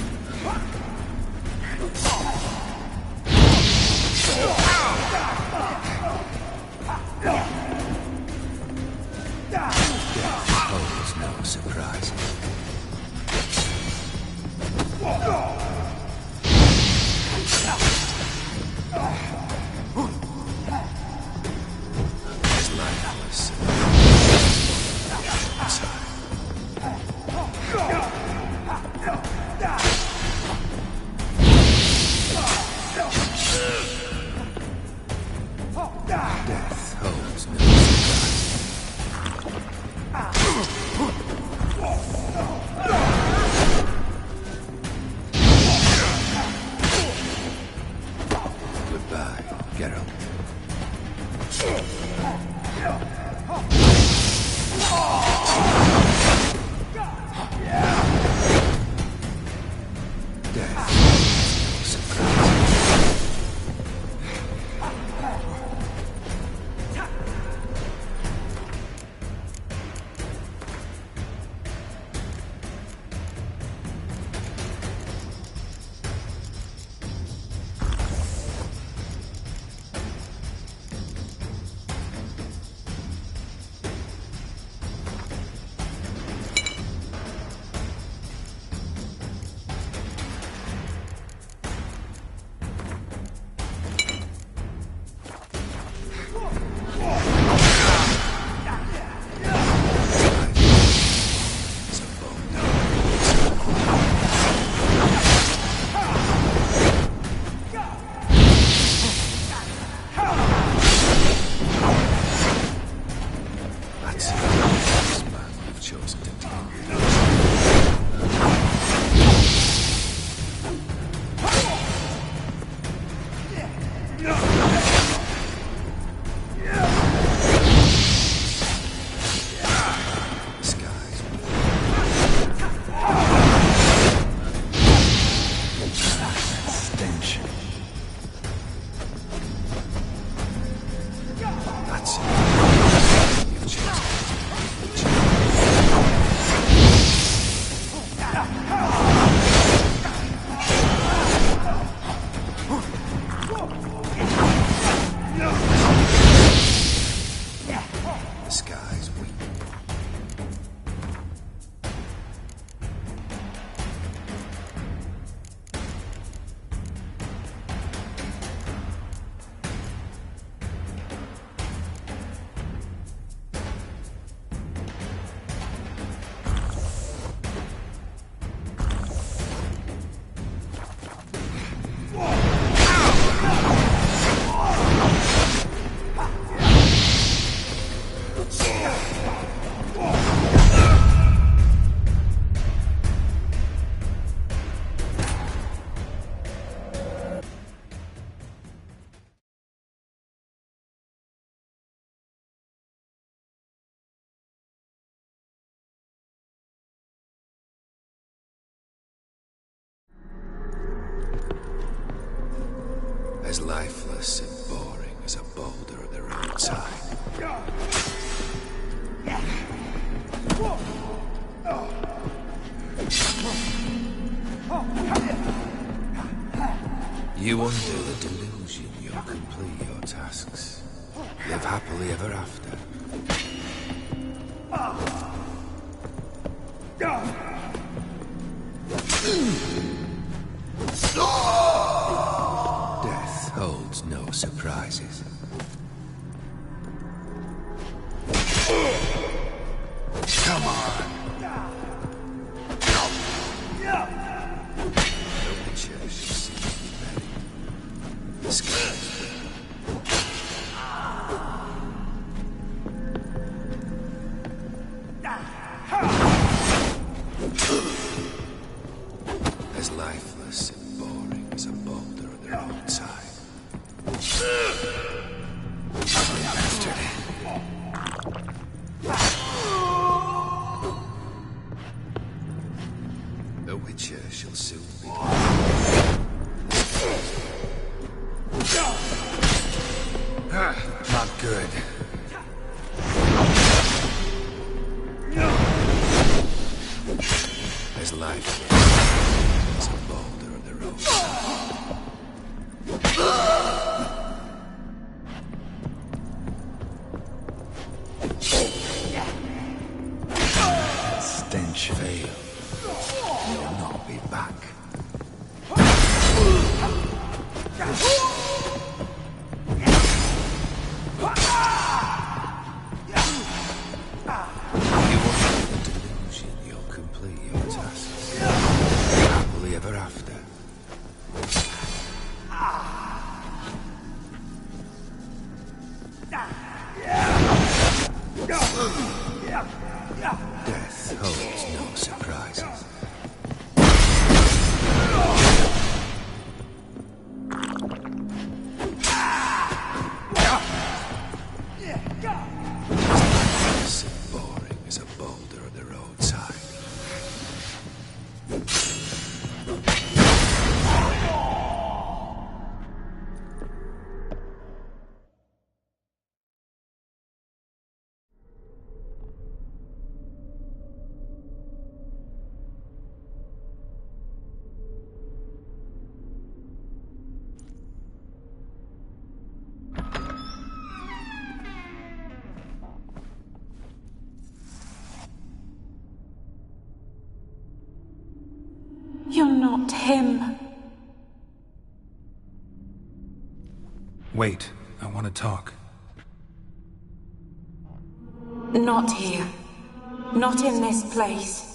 As lifeless and boring as a boulder at the roadside. You undo the delusion, you'll complete your tasks. Live happily ever after. Death holds no surprises. Come on! The witcher shall see you buried. The skies as lifeless and boring as a boulder at the roadside. Ugly bastard. The witcher shall soon be. Not good. As lifeless as a boulder at the roadside. Stench fail. You'll not be back. You want the delusion, you'll complete your tasks. Happily ever after. Death holds no surprises. not him. Wait, I want to talk. Not here. Not in this place.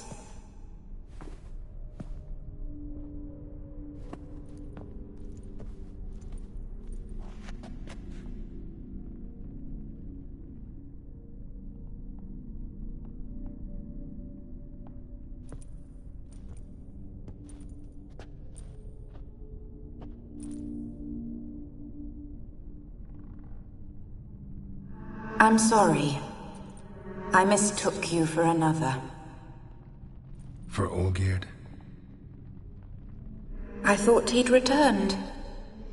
I'm sorry. I mistook you for another. For Olgierd? I thought he'd returned.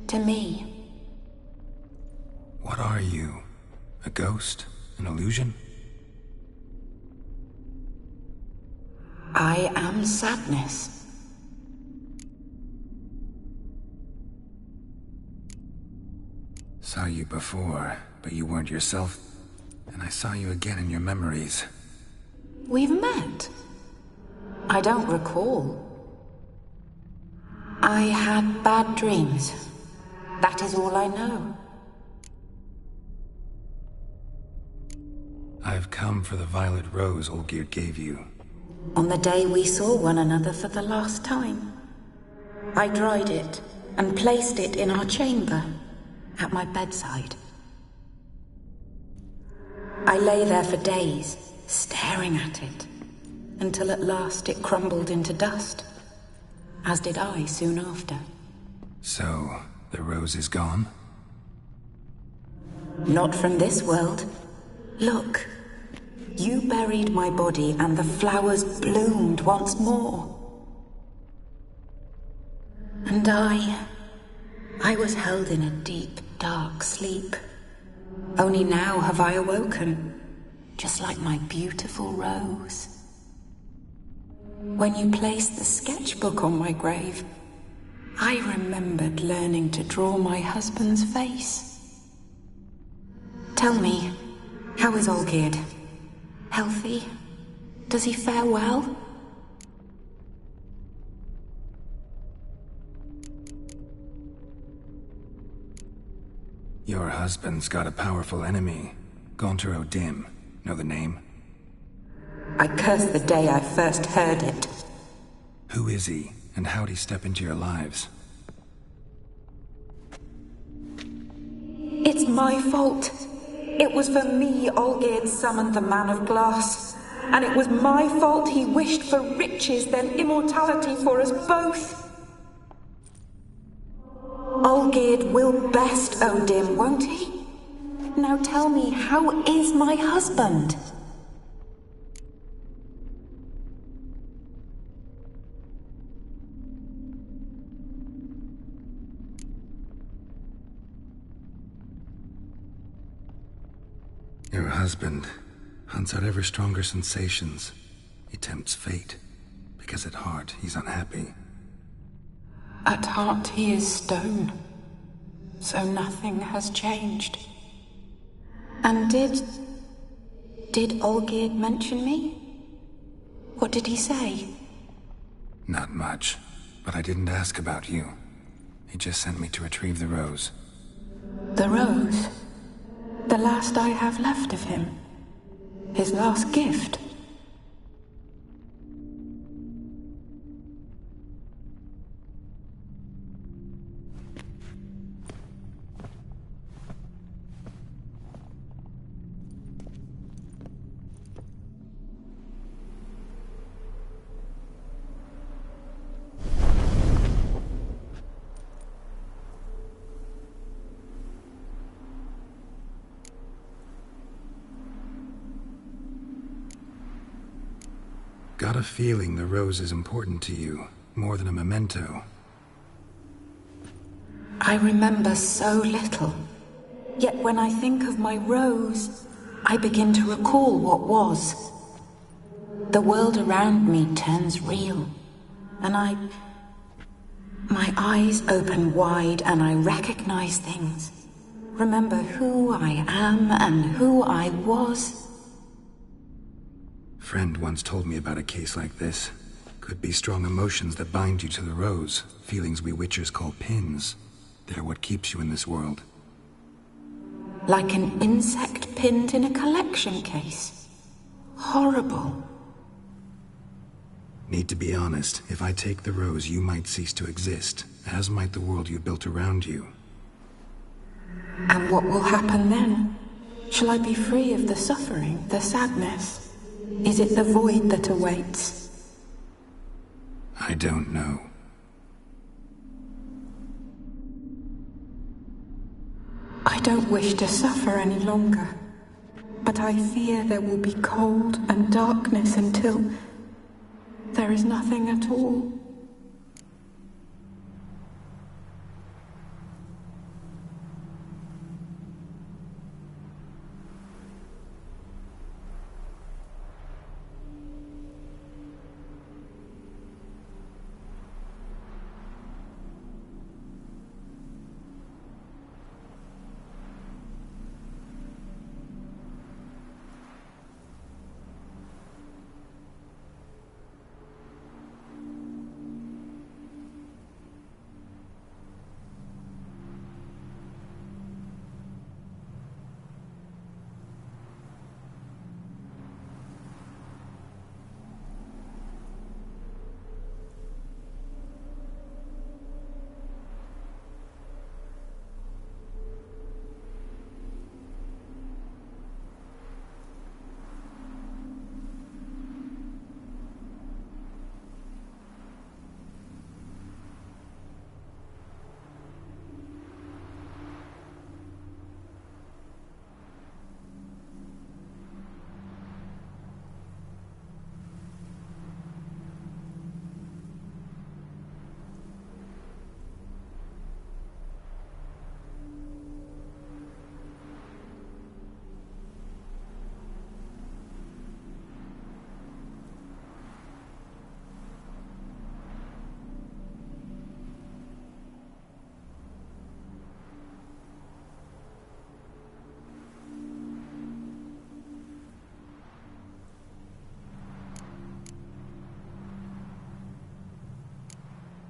To me. What are you? A ghost? An illusion? I am sadness. Saw you before, but you weren't yourself. And I saw you again in your memories. We've met? I don't recall. I had bad dreams. That is all I know. I've come for the violet rose Olgierd gave you. On the day we saw one another for the last time. I dried it and placed it in our chamber, at my bedside. I lay there for days, staring at it, until at last it crumbled into dust, as did I soon after. So, the rose is gone? Not from this world. Look, you buried my body and the flowers bloomed once more. And I was held in a deep, dark sleep. Only now have I awoken, just like my beautiful rose. When you placed the sketchbook on my grave, I remembered learning to draw my husband's face. Tell me, how is Olgierd? Healthy? Does he fare well? Your husband's got a powerful enemy. Gaunter O'Dim. Know the name? I curse the day I first heard it. Who is he, and how'd he step into your lives? It's my fault. It was for me Olgierd summoned the Man of Glass. And it was my fault he wished for riches, then immortality for us both. Olgierd will best O'Dim, won't he? Now tell me, how is my husband? Your husband hunts out ever stronger sensations. He tempts fate, because at heart he's unhappy. At heart he is stone, so nothing has changed. And did Olgierd mention me? What did he say? Not much, but I didn't ask about you. He just sent me to retrieve the rose. The rose? The last I have left of him? His last gift? Got a feeling the rose is important to you, more than a memento. I remember so little. Yet when I think of my rose, I begin to recall what was. The world around me turns real, and my eyes open wide and I recognize things. Remember who I am and who I was. Friend once told me about a case like this. Could be strong emotions that bind you to the rose, feelings we witchers call pins. They're what keeps you in this world. Like an insect pinned in a collection case. Horrible. Need to be honest, if I take the rose, you might cease to exist, as might the world you built around you. And what will happen then? Shall I be free of the suffering, the sadness? Is it the void that awaits? I don't know. I don't wish to suffer any longer, but I fear there will be cold and darkness until there is nothing at all.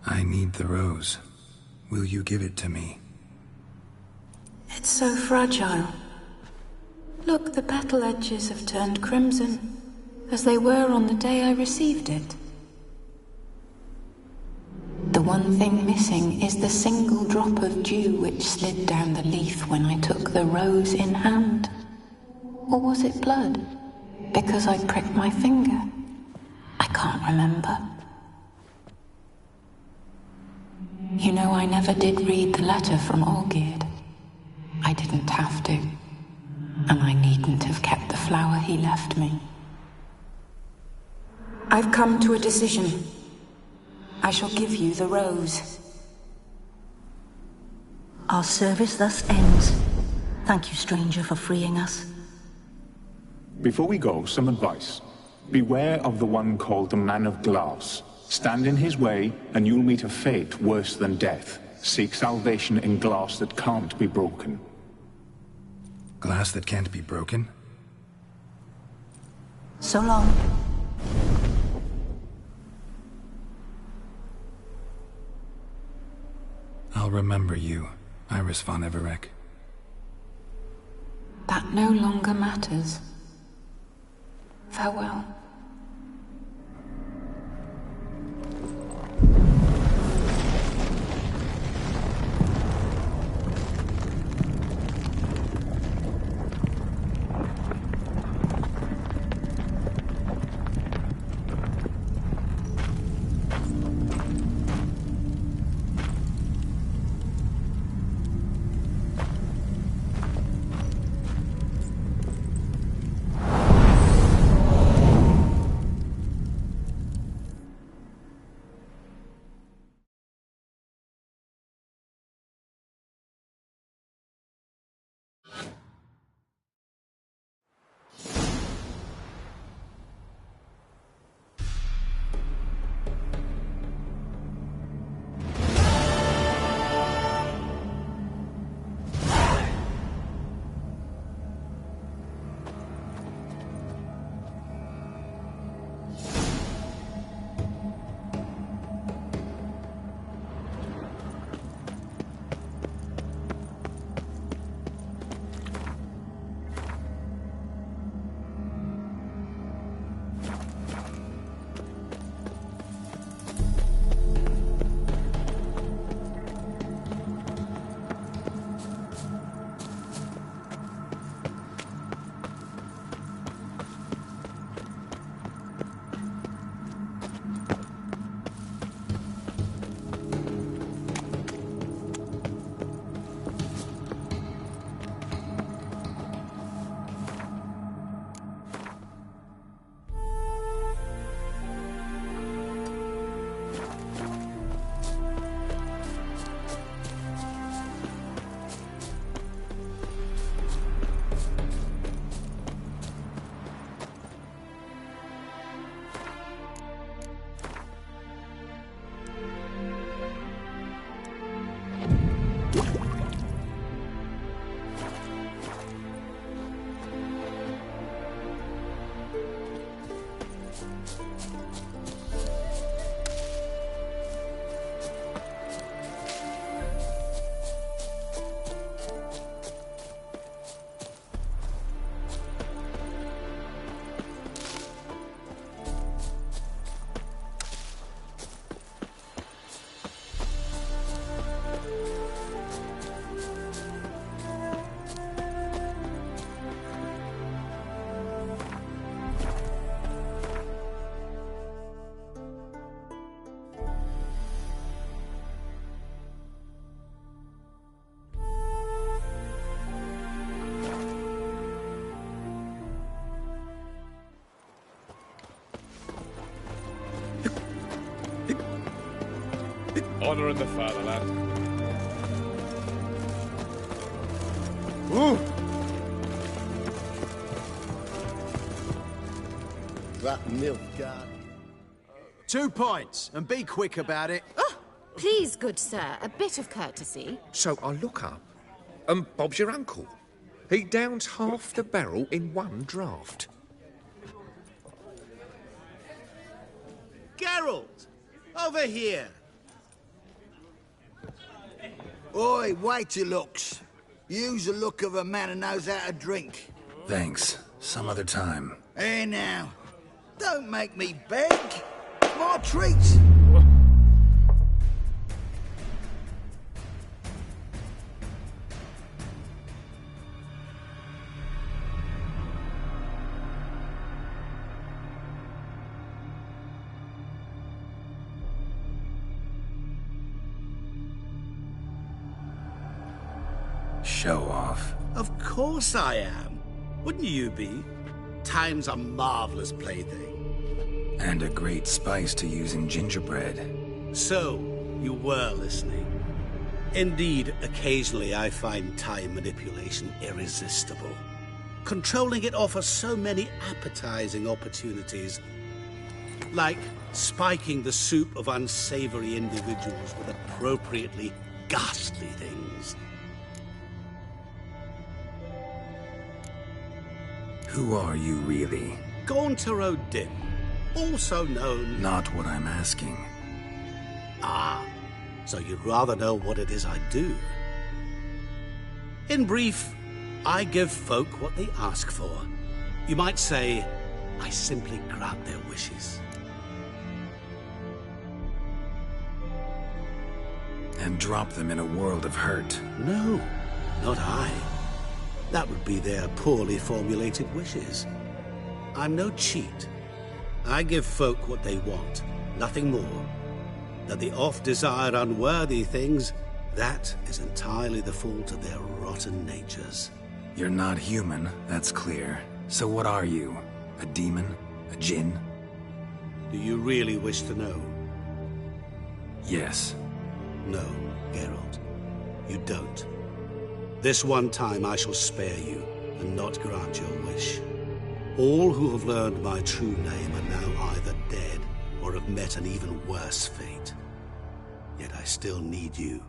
I need the rose. Will you give it to me? It's so fragile. Look, the petal edges have turned crimson, as they were on the day I received it. The one thing missing is the single drop of dew which slid down the leaf when I took the rose in hand. Or was it blood? Because I pricked my finger? I can't remember. You know, I never did read the letter from Olgierd. I didn't have to. And I needn't have kept the flower he left me. I've come to a decision. I shall give you the rose. Our service thus ends. Thank you, stranger, for freeing us. Before we go, some advice. Beware of the one called the Man of Glass. Stand in his way, and you'll meet a fate worse than death. Seek salvation in glass that can't be broken. Glass that can't be broken? So long. I'll remember you, Iris von Everec. That no longer matters. Farewell. Honouring the fatherland. Ooh! That milk garden. 2 points, and be quick about it. Oh, please, good sir, a bit of courtesy. So I look up, and Bob's your uncle. He downs half the barrel in one draught. Geralt! Over here! Oi, wait your looks. Use the look of a man who knows how to drink. Thanks. Some other time. Here now. Don't make me beg. My treat. Show off. Of course I am. Wouldn't you be? Time's a marvelous plaything. And a great spice to use in gingerbread. So, you were listening. Indeed, occasionally I find time manipulation irresistible. Controlling it offers so many appetizing opportunities. Like spiking the soup of unsavory individuals with appropriately ghastly things. Who are you, really? Gaunter O'Dim, also known... Not what I'm asking. Ah, so you'd rather know what it is I do. In brief, I give folk what they ask for. You might say, I simply grant their wishes. And drop them in a world of hurt. No, not I. That would be their poorly formulated wishes. I'm no cheat. I give folk what they want, nothing more. That they oft desire unworthy things, that is entirely the fault of their rotten natures. You're not human, that's clear. So what are you? A demon? A djinn? Do you really wish to know? Yes. No, Geralt. You don't. This one time I shall spare you, and not grant your wish. All who have learned my true name are now either dead, or have met an even worse fate. Yet I still need you.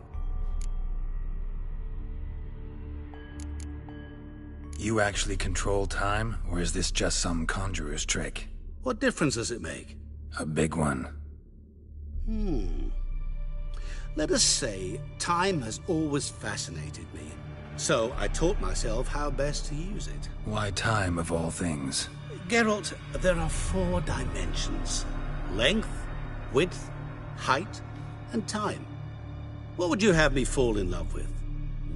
You actually control time, or is this just some conjurer's trick? What difference does it make? A big one. Let us say, time has always fascinated me. So I taught myself how best to use it. Why time, of all things? Geralt, there are 4 dimensions. Length, width, height, and time. What would you have me fall in love with?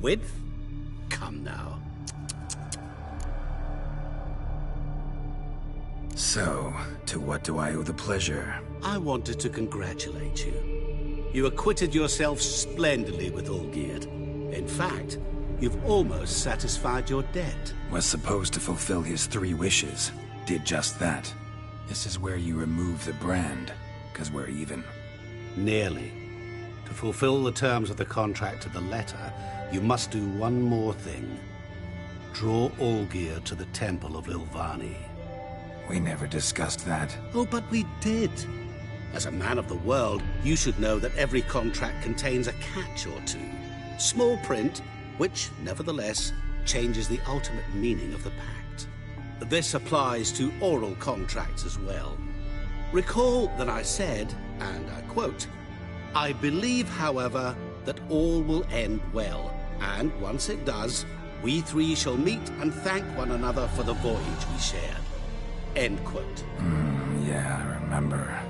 Width? Come now. So, to what do I owe the pleasure? I wanted to congratulate you. You acquitted yourself splendidly with Olgierd. In fact, you've almost satisfied your debt. Was supposed to fulfill his 3 wishes. Did just that. This is where you remove the brand, 'cause we're even. Nearly. To fulfill the terms of the contract to the letter, you must do one more thing. Draw Olgierd to the Temple of Ilvani. We never discussed that. Oh, but we did. As a man of the world, you should know that every contract contains a catch or two. Small print, which, nevertheless, changes the ultimate meaning of the pact. This applies to oral contracts as well. Recall that I said, and I quote, "I believe, however, that all will end well, and once it does, we 3 shall meet and thank one another for the voyage we shared." End quote. Yeah, I remember.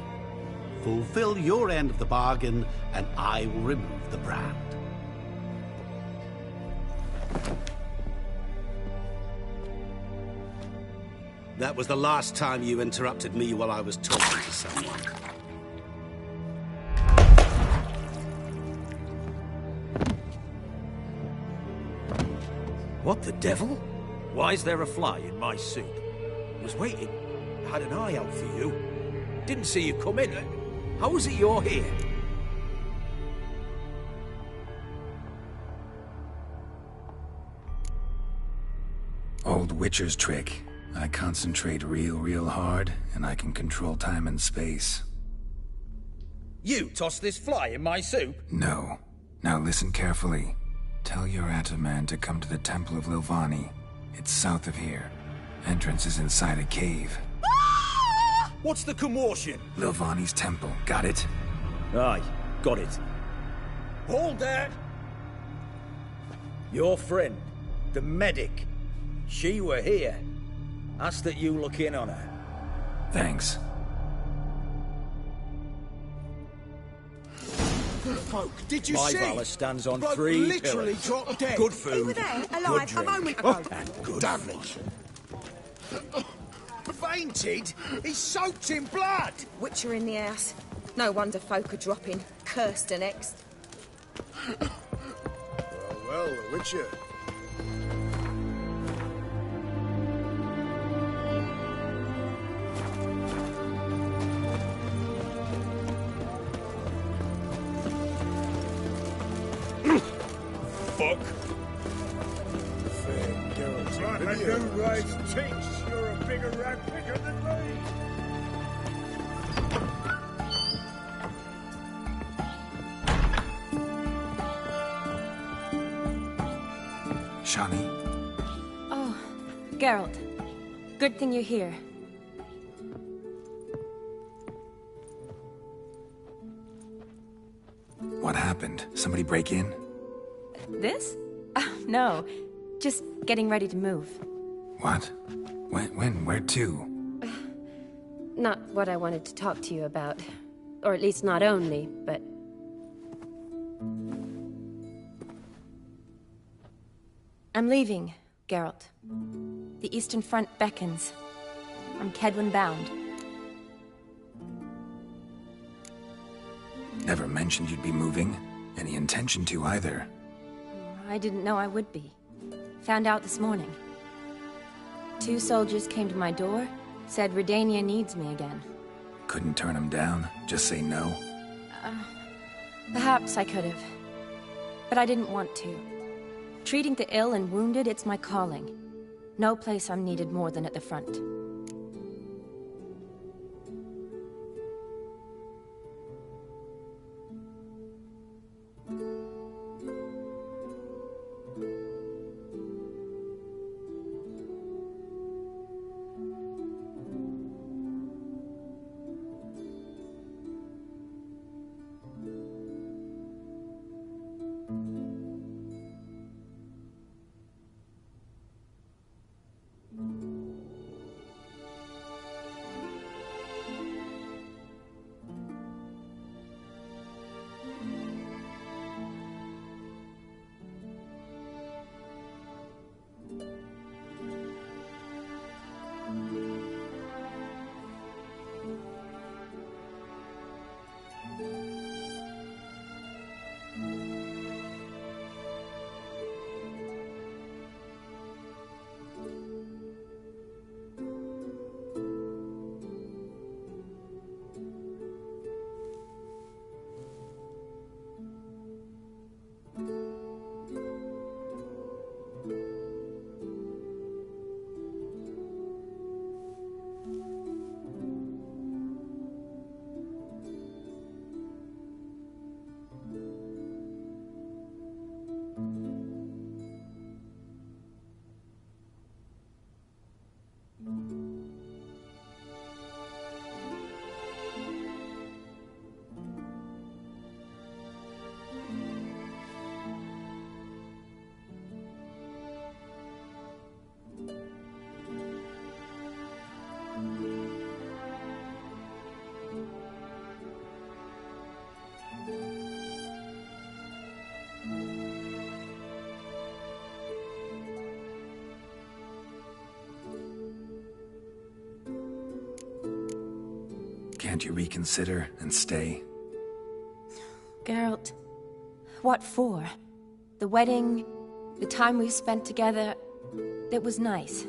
Fulfill your end of the bargain, and I will remove the brand. That was the last time you interrupted me while I was talking to someone. What the devil? Why is there a fly in my soup? I was waiting. I had an eye out for you. Didn't see you come in. How is it you're here? old Witcher's trick. I concentrate real hard, and I can control time and space. You tossed this fly in my soup? No. Now listen carefully. Tell your Ataman to come to the Temple of Lilvani. It's south of here. Entrance is inside a cave. What's the commotion? Lilvani's temple. Got it? Aye, got it. Hold that! Your friend, the medic, she were here. Ask that you look in on her. Thanks. Folk, did you My see? valor stands on Bloke 3 literally pillars. dropped dead. Good food, He was there, good alive, a drink, moment ago. and good Damn fun. Fainted? He's soaked in blood! Witcher in the house. No wonder folk are dropping. Cursed and next. Well, the Witcher. Fuck. Fair Geralt. Right, I do raise teach. You're a bigger rat picker than me. Shani? Oh, Geralt. Good thing you're here. What happened? Somebody break in? This? No. Just getting ready to move. What? When? Where to? Not what I wanted to talk to you about. Or at least not only, but... I'm leaving, Geralt. The Eastern Front beckons. I'm Kedwin bound. Never mentioned you'd be moving. Any intention to either. I didn't know I would be. Found out this morning. 2 soldiers came to my door, said Redania needs me again. Couldn't turn him down? Just say no? Perhaps I could have. But I didn't want to. Treating the ill and wounded, it's my calling. No place I'm needed more than at the front. Can't you reconsider and stay? Geralt, what for? The wedding, the time we've spent together, it was nice.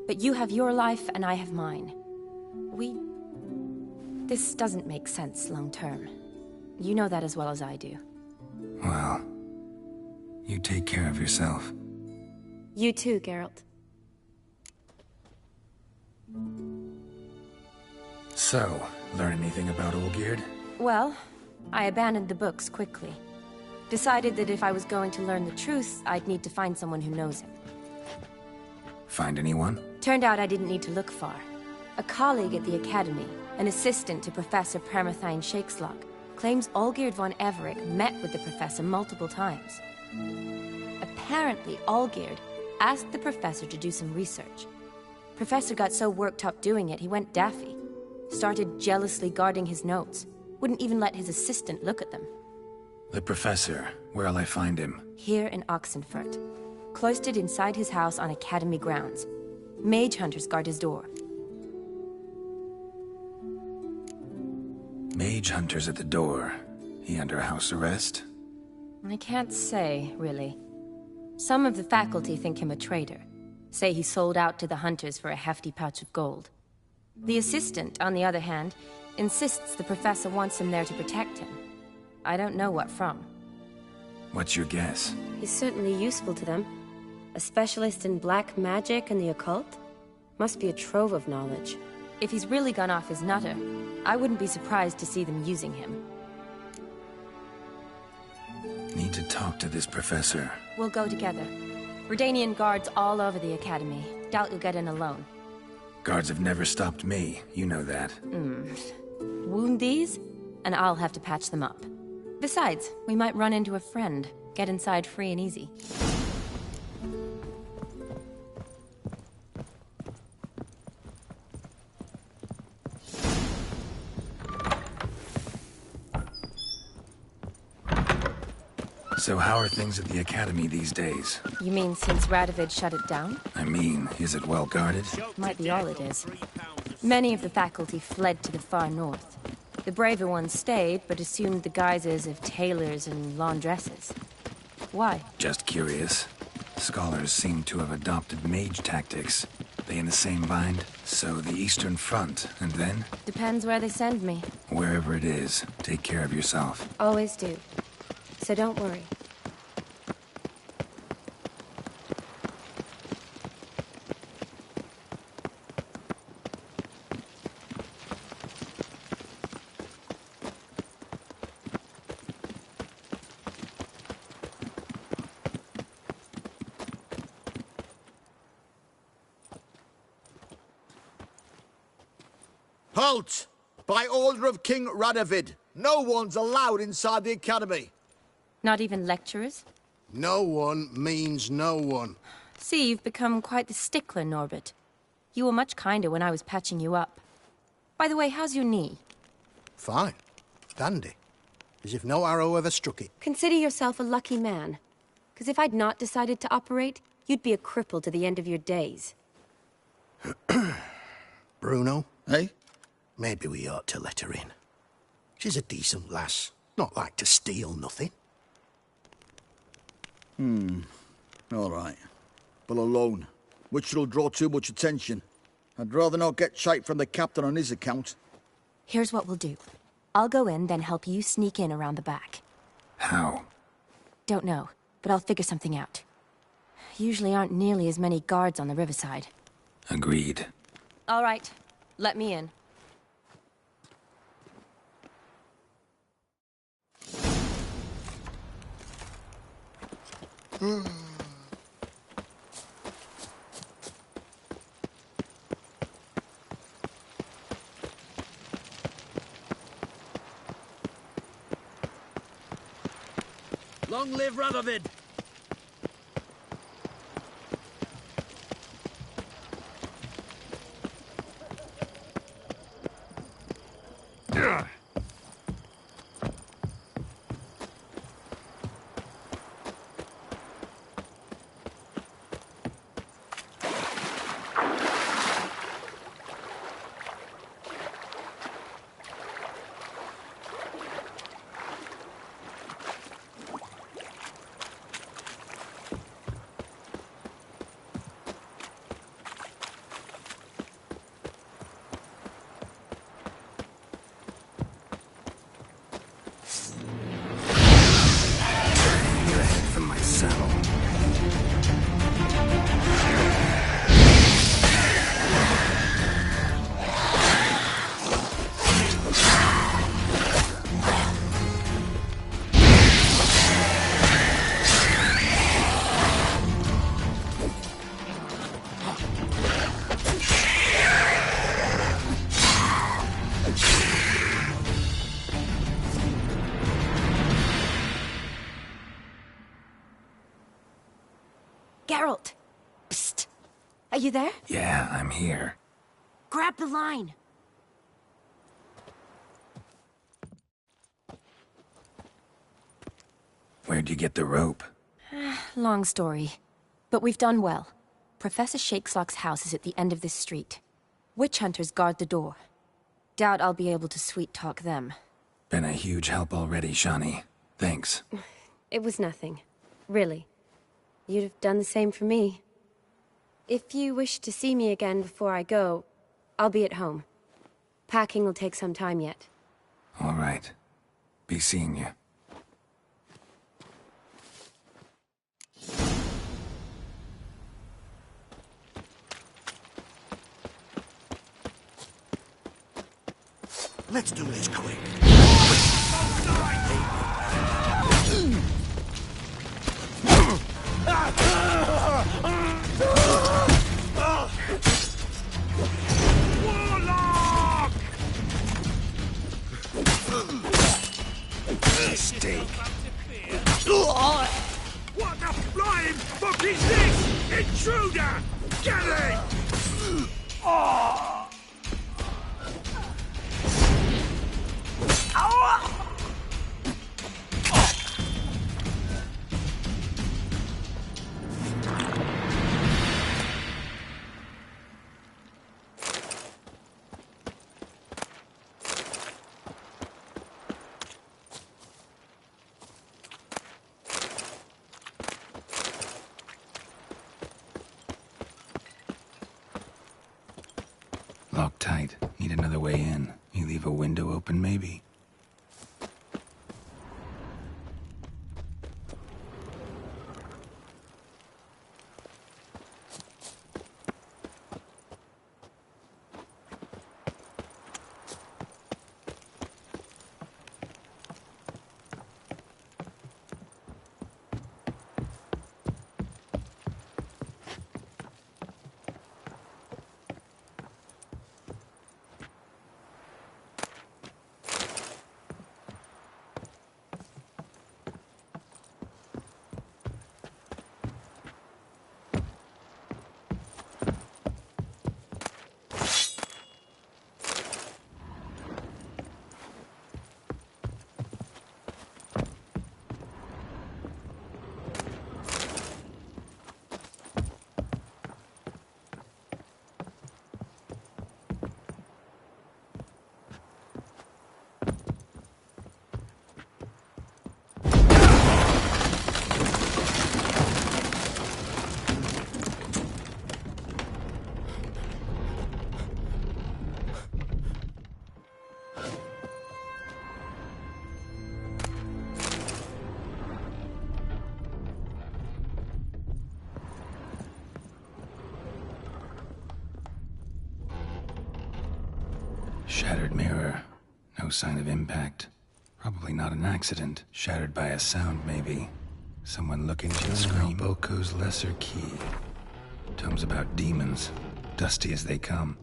But you have your life and I have mine. This doesn't make sense long term. You know that as well as I do. Well, you take care of yourself. You too, Geralt. So, learn anything about Olgierd? Well, I abandoned the books quickly. Decided that if I was going to learn the truth, I'd need to find someone who knows him. Find anyone? Turned out I didn't need to look far. A colleague at the Academy, an assistant to Professor Permathine Shakeslog, claims Olgierd von Everett met with the professor multiple times. Apparently, Olgierd asked the professor to do some research. Professor got so worked up doing it, he went daffy. Started jealously guarding his notes. Wouldn't even let his assistant look at them. The professor. Where'll I find him? Here in Oxenfurt. Cloistered inside his house on Academy grounds. Mage hunters guard his door. Mage hunters at the door. He under house arrest? I can't say, really. Some of the faculty think him a traitor. Say he sold out to the hunters for a hefty pouch of gold. The assistant, on the other hand, insists the professor wants him there to protect him. I don't know what from. What's your guess? He's certainly useful to them. A specialist in black magic and the occult? Must be a trove of knowledge. If he's really gone off his nutter, I wouldn't be surprised to see them using him. Need to talk to this professor. We'll go together. Redanian guards all over the Academy. Doubt you'll get in alone. Guards have never stopped me, you know that. Wound these, and I'll have to patch them up. Besides, we might run into a friend. Get inside free and easy. So how are things at the Academy these days? You mean since Radovid shut it down? I mean, is it well guarded? Might be all it is. Many of the faculty fled to the far north. The braver ones stayed, but assumed the guises of tailors and laundresses. Why? Just curious. Scholars seem to have adopted mage tactics. They in the same bind? So the Eastern Front, and then? Depends where they send me. Wherever it is, take care of yourself. Always do. So don't worry. Halt! By order of King Radovid, no one's allowed inside the Academy. Not even lecturers? No one means no one. See, you've become quite the stickler, Norbert. You were much kinder when I was patching you up. By the way, how's your knee? Fine. Dandy. As if no arrow ever struck it. Consider yourself a lucky man. Because if I'd not decided to operate, you'd be a cripple to the end of your days. Bruno? Eh? Maybe we ought to let her in. She's a decent lass. Not like to steal nothing. All right. But alone, which will draw too much attention. I'd rather not get shite from the captain on his account. Here's what we'll do. I'll go in, then help you sneak in around the back. How? Don't know, but I'll figure something out. Usually aren't nearly as many guards on the riverside. Agreed. All right, let me in. Long live Radovid! Are you there? Yeah, I'm here. Grab the line. Where'd you get the rope? Long story. But we've done well. Professor Shakeslock's house is at the end of this street. Witch hunters guard the door. Doubt I'll be able to sweet-talk them. Been a huge help already, Shawnee. Thanks. It was nothing. Really. You'd have done the same for me. If you wish to see me again before I go, I'll be at home. Packing will take some time yet. All right. Be seeing you. Let's do this quick. Warlock! Mistake. What the flying fuck is this? Intruder! Get it! Oh! Locked tight. Need another way in. You leave a window open, maybe? Shattered mirror. No sign of impact. Probably not an accident. Shattered by a sound, maybe. Someone looking to scream. Boko's lesser key. Tomes about demons. Dusty as they come.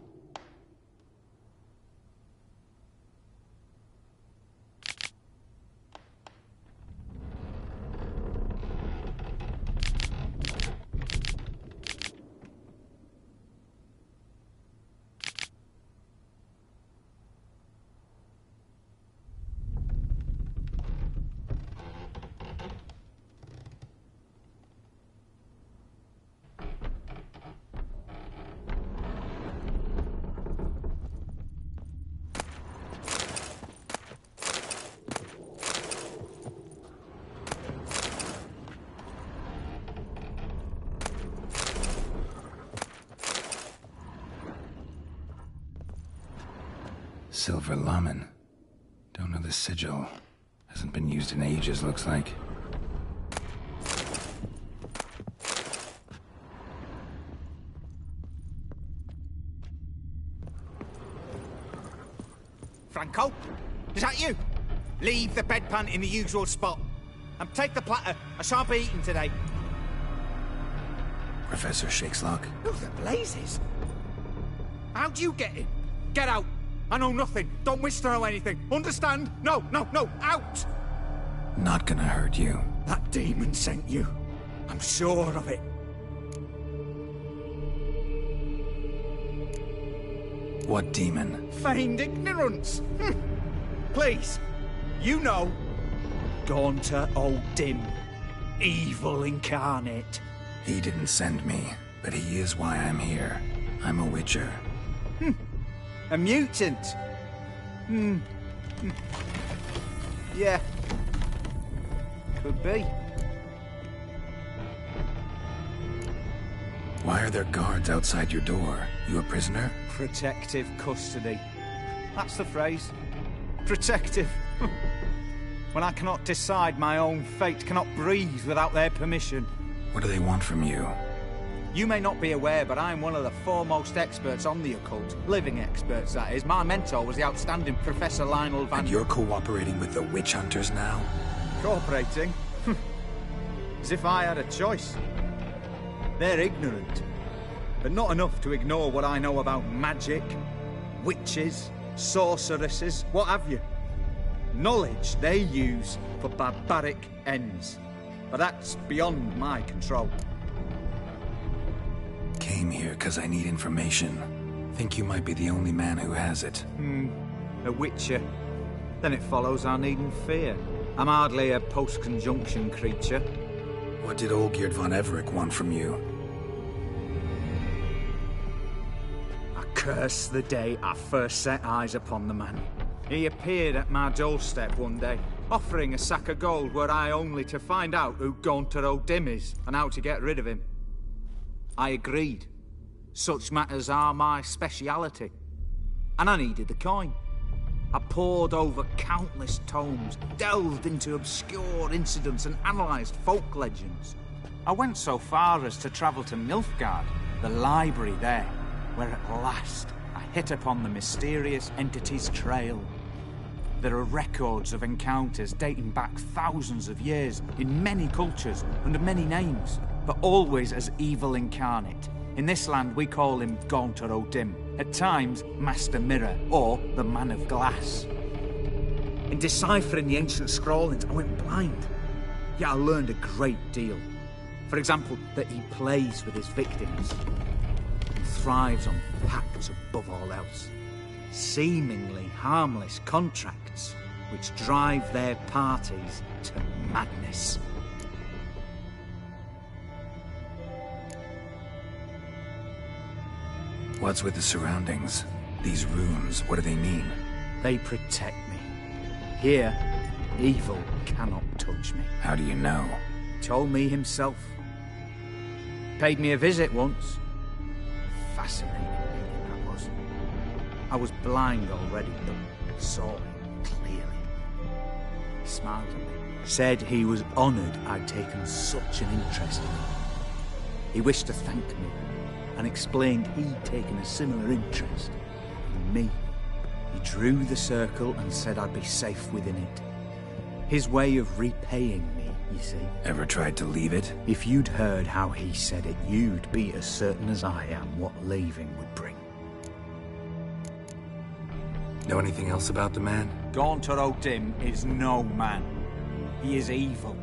Silver Laman. Don't know the sigil. Hasn't been used in ages, looks like. Franco? Is that you? Leave the bedpan in the usual spot. And take the platter. I shan't be eating today. Professor Shakeslock? Who the blazes? How'd you get in? Get out. I know nothing. Don't wish to know anything. Understand? No, no, no. Out! Not gonna hurt you. That demon sent you. I'm sure of it. What demon? Feigned ignorance. Please, you know. Gaunter O'Dim. Evil incarnate. He didn't send me, but he is why I'm here. I'm a witcher. A mutant. Yeah. Could be. Why are there guards outside your door? You a prisoner? Protective custody. That's the phrase. Protective. When I cannot decide my own fate, cannot breathe without their permission. What do they want from you? You may not be aware, but I'm one of the foremost experts on the occult. Living experts, that is. My mentor was the outstanding Professor Lionel Van... And you're cooperating with the witch hunters now? Cooperating? As if I had a choice. They're ignorant, but not enough to ignore what I know about magic, witches, sorceresses, what have you. Knowledge they use for barbaric ends. But that's beyond my control. Came here because I need information. Think you might be the only man who has it. A witcher. Then it follows I needn't fear. I'm hardly a post-conjunction creature. What did Olgierd von Everec want from you? I curse the day I first set eyes upon the man. He appeared at my doorstep one day, offering a sack of gold were I only to find out who Gaunter O'Dim is and how to get rid of him. I agreed. Such matters are my speciality. And I needed the coin. I pored over countless tomes, delved into obscure incidents and analysed folk legends. I went so far as to travel to Nilfgaard, the library there, where at last I hit upon the mysterious entity's trail. There are records of encounters dating back thousands of years in many cultures under many names, but always as evil incarnate. In this land we call him Gaunter O'Dim, at times Master Mirror or the Man of Glass. In deciphering the ancient scrawlings I went blind, yet I learned a great deal. For example, that he plays with his victims and thrives on pacts above all else. Seemingly harmless contracts which drive their parties to madness. What's with the surroundings? These runes, what do they mean? They protect me. Here, evil cannot touch me. How do you know? Told me himself. Paid me a visit once. Fascinating meeting that was. I was blind already, but saw him clearly. He smiled at me. Said he was honoured I'd taken such an interest in him. He wished to thank me, and explained he'd taken a similar interest in me. He drew the circle and said I'd be safe within it. His way of repaying me, you see. Ever tried to leave it? If you'd heard how he said it, you'd be as certain as I am what leaving would bring. Know anything else about the man? Gaunter O'Dim is no man. He is evil.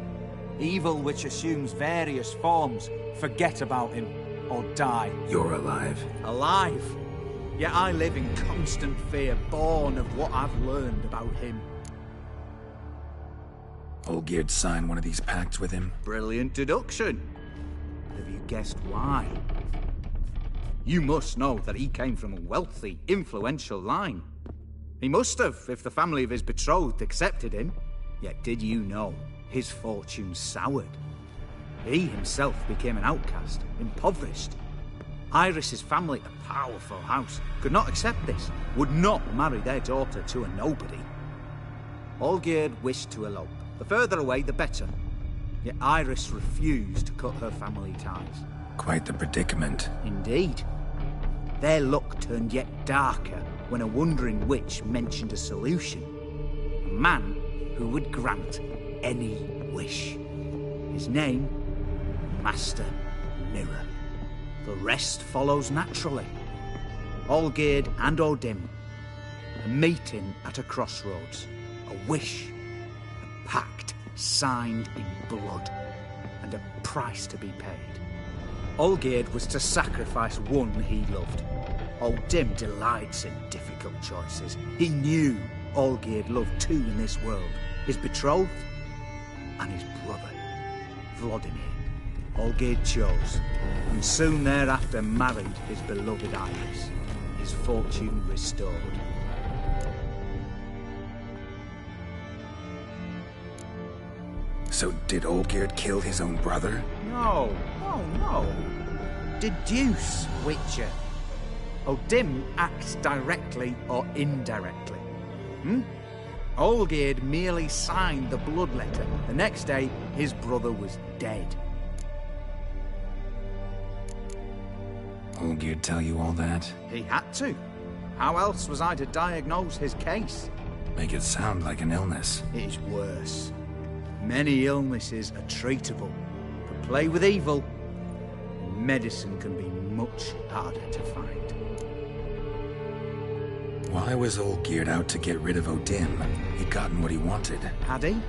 Evil which assumes various forms. Forget about him. Or die. You're alive. Alive? Yet I live in constant fear, born of what I've learned about him. Olgierd signed one of these pacts with him? Brilliant deduction. Have you guessed why? You must know that he came from a wealthy, influential line. He must have, if the family of his betrothed accepted him. Yet did you know his fortune soured? He himself became an outcast, impoverished. Iris's family, a powerful house, could not accept this, would not marry their daughter to a nobody. Olgierd wished to elope. The further away, the better. Yet Iris refused to cut her family ties. Quite the predicament. Indeed. Their luck turned yet darker when a wandering witch mentioned a solution. A man who would grant any wish. His name, Master Mirror. The rest follows naturally. Olgierd and O'Dim, a meeting at a crossroads, a wish, a pact signed in blood, and a price to be paid. Olgierd was to sacrifice one he loved, Old Dim delights in difficult choices. He knew Olgierd loved two in this world, his betrothed and his brother, Vladimir. Olgierd chose, and soon thereafter married his beloved Iris, his fortune restored. So did Olgierd kill his own brother? No. Deduce, Witcher. Dim acts directly or indirectly. Olgierd merely signed the blood letter. The next day, his brother was dead. Olgierd tell you all that? He had to. How else was I to diagnose his case? Make it sound like an illness. It is worse. Many illnesses are treatable, but play with evil, and medicine can be much harder to find. Why was Olgierd out to get rid of O'Dim? He'd gotten what he wanted. Had he?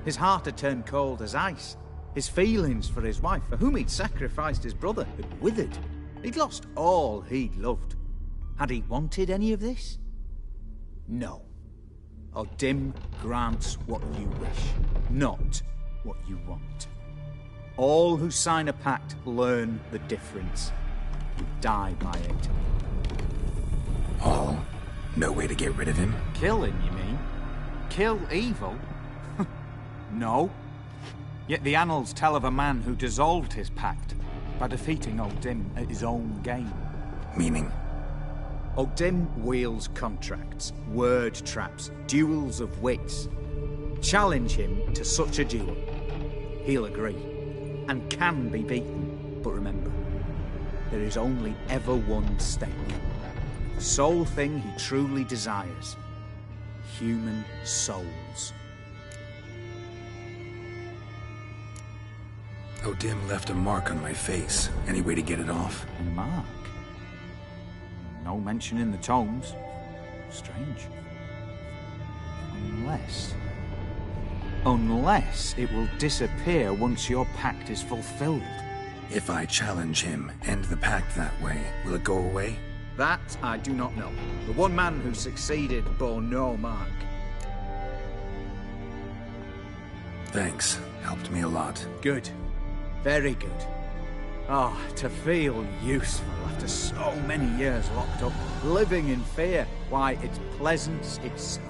His heart had turned cold as ice. His feelings for his wife, for whom he'd sacrificed his brother, had withered. He'd lost all he'd loved. Had he wanted any of this? No. O'Dim grants what you wish, not what you want. All who sign a pact learn the difference. You die by it. All? No way to get rid of him? Kill him, you mean? Kill evil? No. Yet the annals tell of a man who dissolved his pact by defeating O'Dim at his own game. Meaning? O'Dim wields contracts, word traps, duels of wits. Challenge him to such a duel. He'll agree, and can be beaten. But remember, there is only ever one stake. The sole thing he truly desires. Human souls. O'Dim left a mark on my face. Any way to get it off? A mark? No mention in the tomes. Strange. Unless it will disappear once your pact is fulfilled. If I challenge him, end the pact that way, will it go away? That I do not know. The one man who succeeded bore no mark. Thanks. Helped me a lot. Good. Very good. Oh, to feel useful after so many years locked up, living in fear. Why, it's pleasance itself.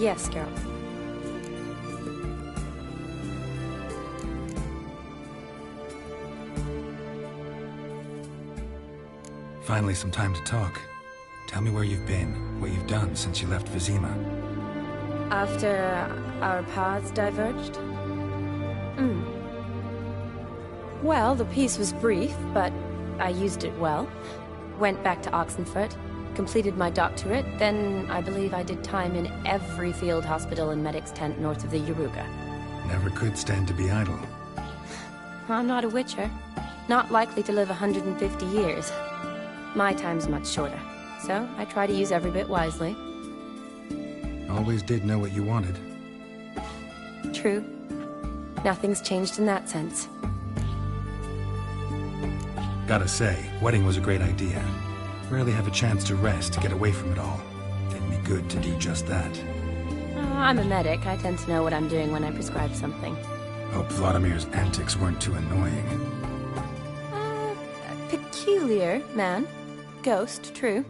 Yes, Carol. Finally, some time to talk. Tell me where you've been, what you've done since you left Vizima. After our paths diverged? Well, the peace was brief, but I used it well. Went back to Oxenfurt, completed my doctorate, then I believe I did time in every field hospital and medic's tent north of the Yaruga. Never could stand to be idle. I'm not a witcher. Not likely to live 150 years. My time's much shorter, so I try to use every bit wisely. Always did know what you wanted. True. Nothing's changed in that sense. Gotta say, wedding was a great idea. Rarely have a chance to rest, to get away from it all. Did me good to do just that. I'm a medic. I tend to know what I'm doing when I prescribe something. Hope Vladimir's antics weren't too annoying. Peculiar man. Ghost, true.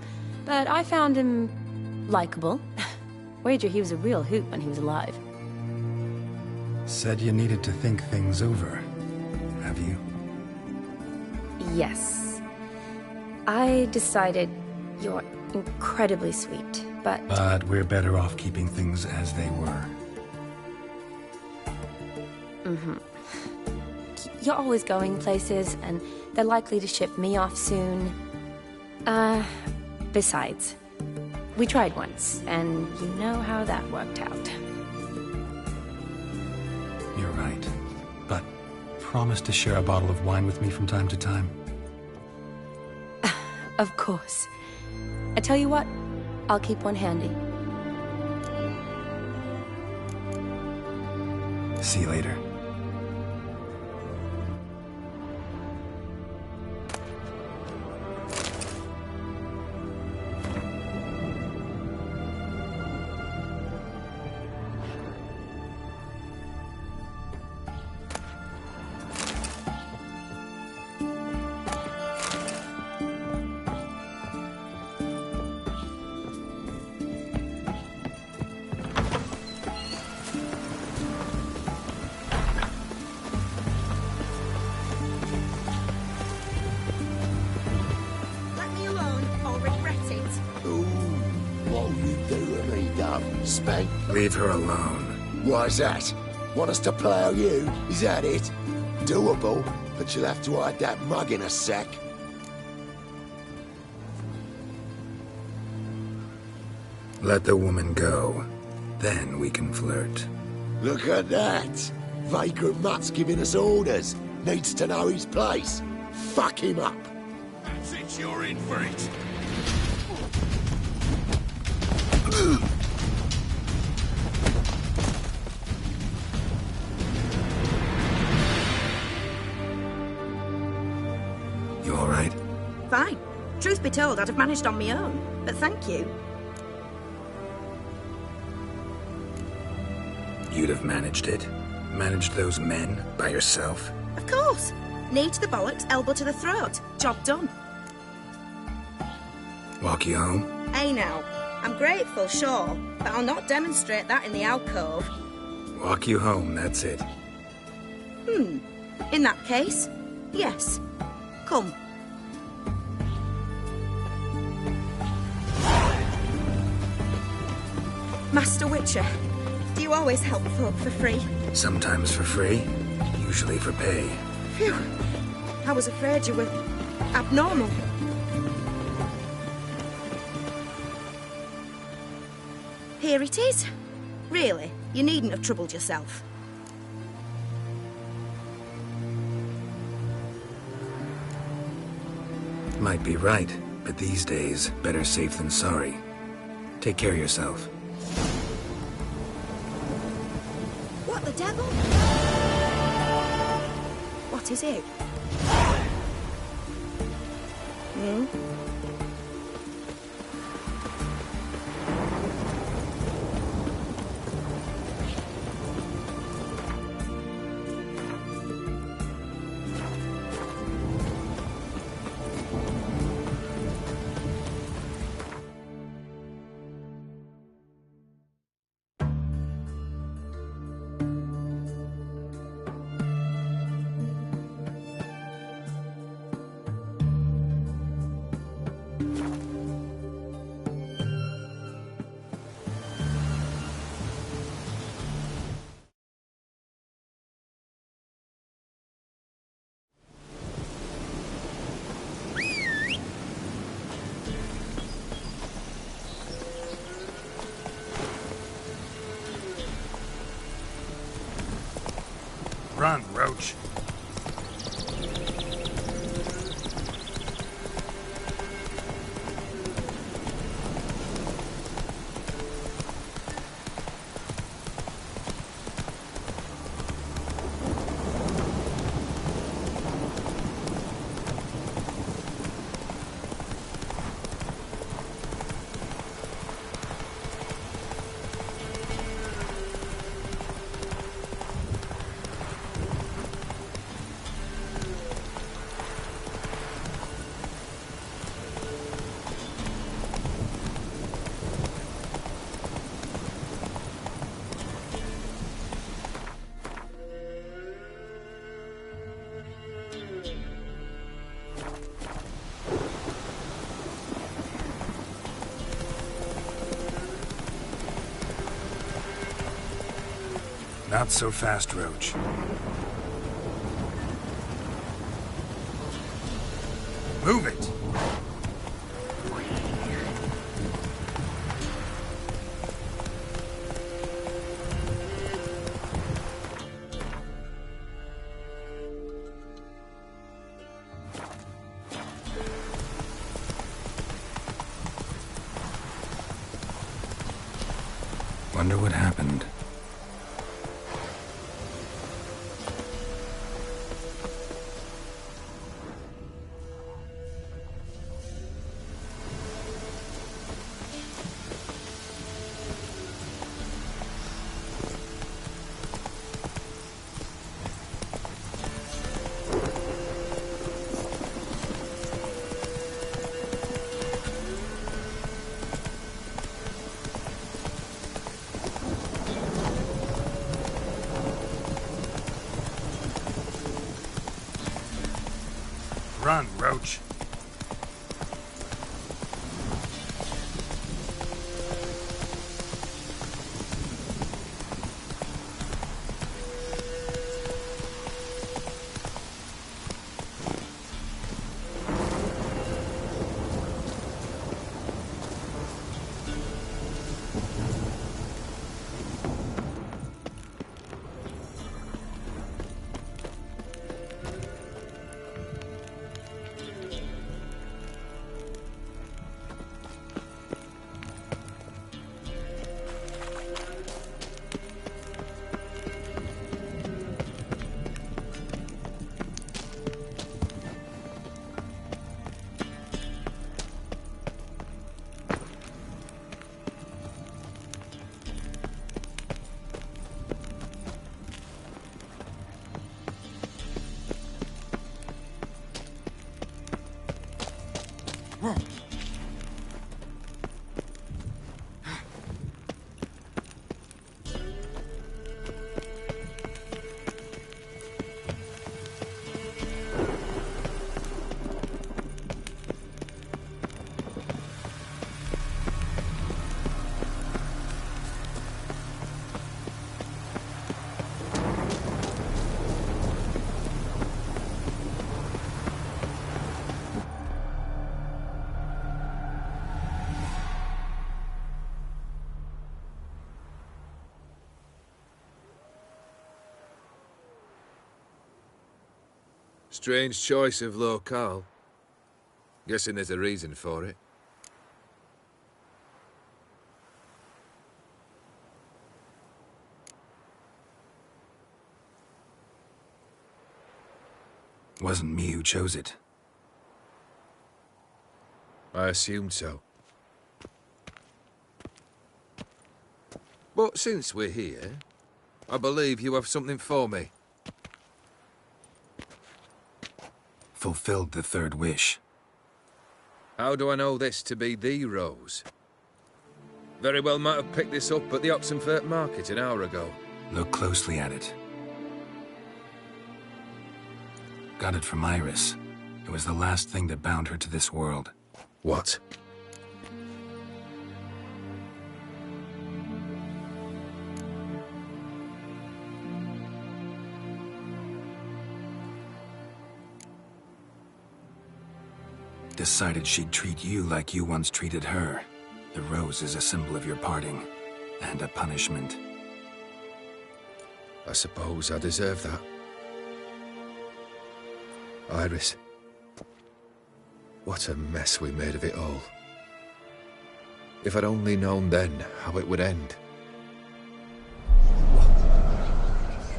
But I found him likable. Wager he was a real hoot when he was alive. Said you needed to think things over. Have you? Yes. I decided you're incredibly sweet, but... But we're better off keeping things as they were. You're always going places, and they're likely to ship me off soon. Besides, we tried once, and you know how that worked out. You're right. But promise to share a bottle of wine with me from time to time. Of course. I tell you what, I'll keep one handy. See you later. Leave her alone. Why's that? Want us to plough you? Is that it? Doable, but you'll have to hide that mug in a sec. Let the woman go. Then we can flirt. Look at that! Vagrant Mutt's giving us orders. Needs to know his place. Fuck him up. That's it, you're in for it. You all right? Fine. Truth be told, I'd have managed on my own, but thank you. You'd have managed it? Managed those men by yourself? Of course. Knee to the bollocks, elbow to the throat. Job done. Walk you home? Hey now, I'm grateful, sure, but I'll not demonstrate that in the alcove. Walk you home, that's it. In that case, yes. Come. Master Witcher, do you always help folk for free? Sometimes for free, usually for pay. Phew. I was afraid you were abnormal. Here it is. Really, you needn't have troubled yourself. Might be right, but these days, better safe than sorry. Take care of yourself. What the devil? What is it? Run, Roach. Not so fast, Roach. Move it! Wonder what happened. Run, Roach. Strange choice of locale. Guessing there's a reason for it. Wasn't me who chose it. I assumed so. But since we're here, I believe you have something for me. Fulfilled the third wish. How do I know this to be the rose? Very well might have picked this up at the Oxenfurt market an hour ago. Look closely at it. Got it from Iris. It was the last thing that bound her to this world. What? Decided she'd treat you like you once treated her. The rose is a symbol of your parting, and a punishment. I suppose I deserve that. Iris. What a mess we made of it all. If I'd only known then how it would end.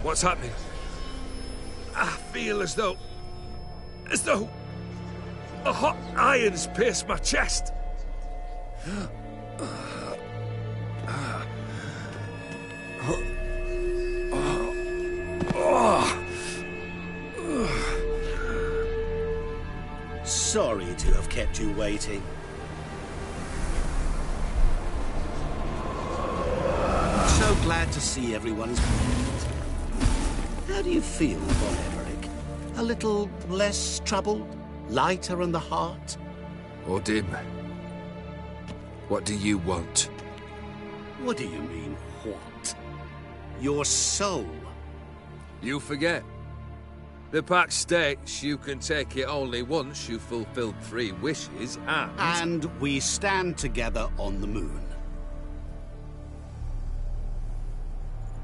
What's happening? I feel as though a hot iron's pierced my chest. Sorry to have kept you waiting. So glad to see everyone's moved. How do you feel, Von Emmerich? A little less troubled? Lighter in the heart? Or dim? What do you want? What do you mean, what? Your soul. You forget. The pact states you can take it only once you've fulfilled 3 wishes, And we stand together on the moon.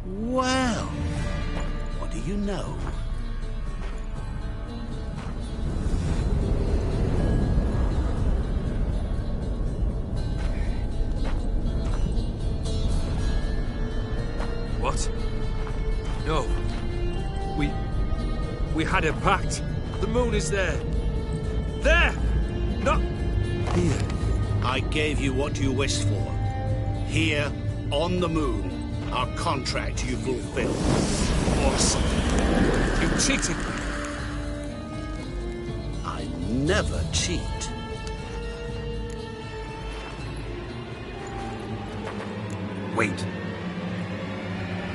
Well, what do you know? What? No. We had a pact. The moon is there. There! Not here. I gave you what you wished for. Here, on the moon, our contract you fulfilled. Awesome. You cheated me. I never cheat. Wait.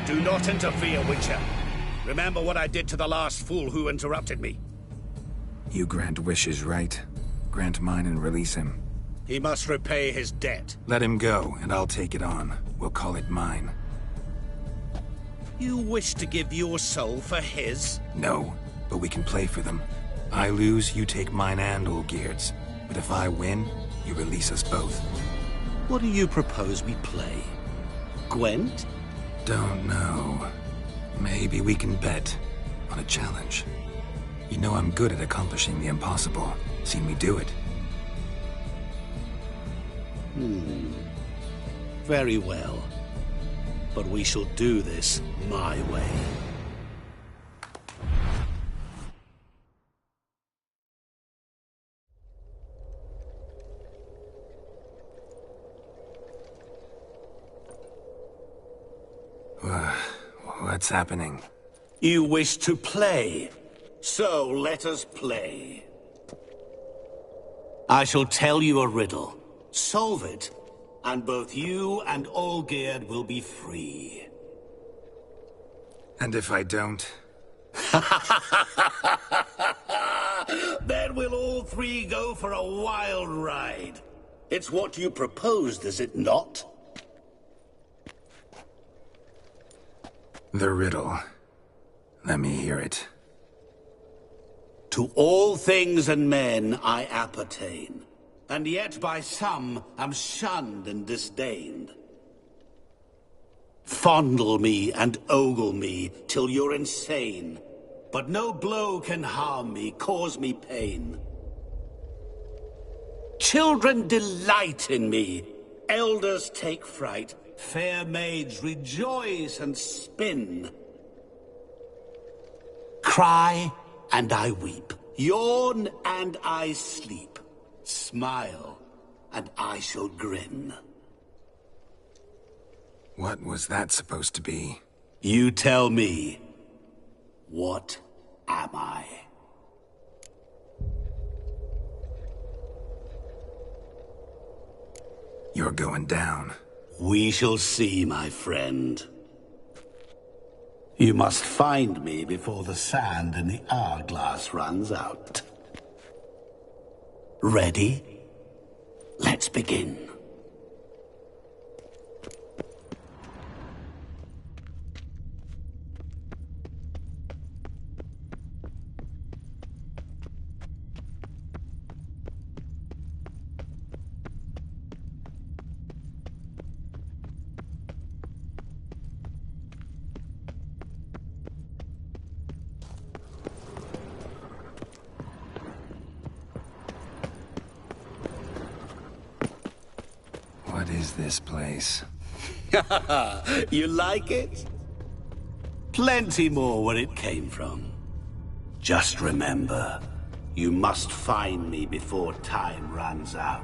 Do not interfere, Witcher. Remember what I did to the last fool who interrupted me. You grant wishes, right? Grant mine and release him. He must repay his debt. Let him go, and I'll take it on. We'll call it mine. You wish to give your soul for his? No, but we can play for them. I lose, you take mine and Olgierd's. But if I win, you release us both. What do you propose we play? Gwent? Don't know. Maybe we can bet on a challenge. You know I'm good at accomplishing the impossible. Seen me do it. Very well. But we shall do this my way. What's happening? You wish to play, so let us play. I shall tell you a riddle. Solve it, and both you and Olgierd will be free. And if I don't? Then we'll all 3 go for a wild ride. It's what you proposed, is it not? The riddle. Let me hear it. To all things and men I appertain, and yet by some am shunned and disdained. Fondle me and ogle me till you're insane, but no blow can harm me, cause me pain. Children delight in me, elders take fright, fair maids rejoice and spin. Cry and I weep, yawn and I sleep, smile and I shall grin. What was that supposed to be? You tell me, what am I? You're going down. We shall see, my friend. You must find me before the sand in the hourglass runs out. Ready? Let's begin. is this place? You like it? Plenty more where it came from. Just remember, you must find me before time runs out.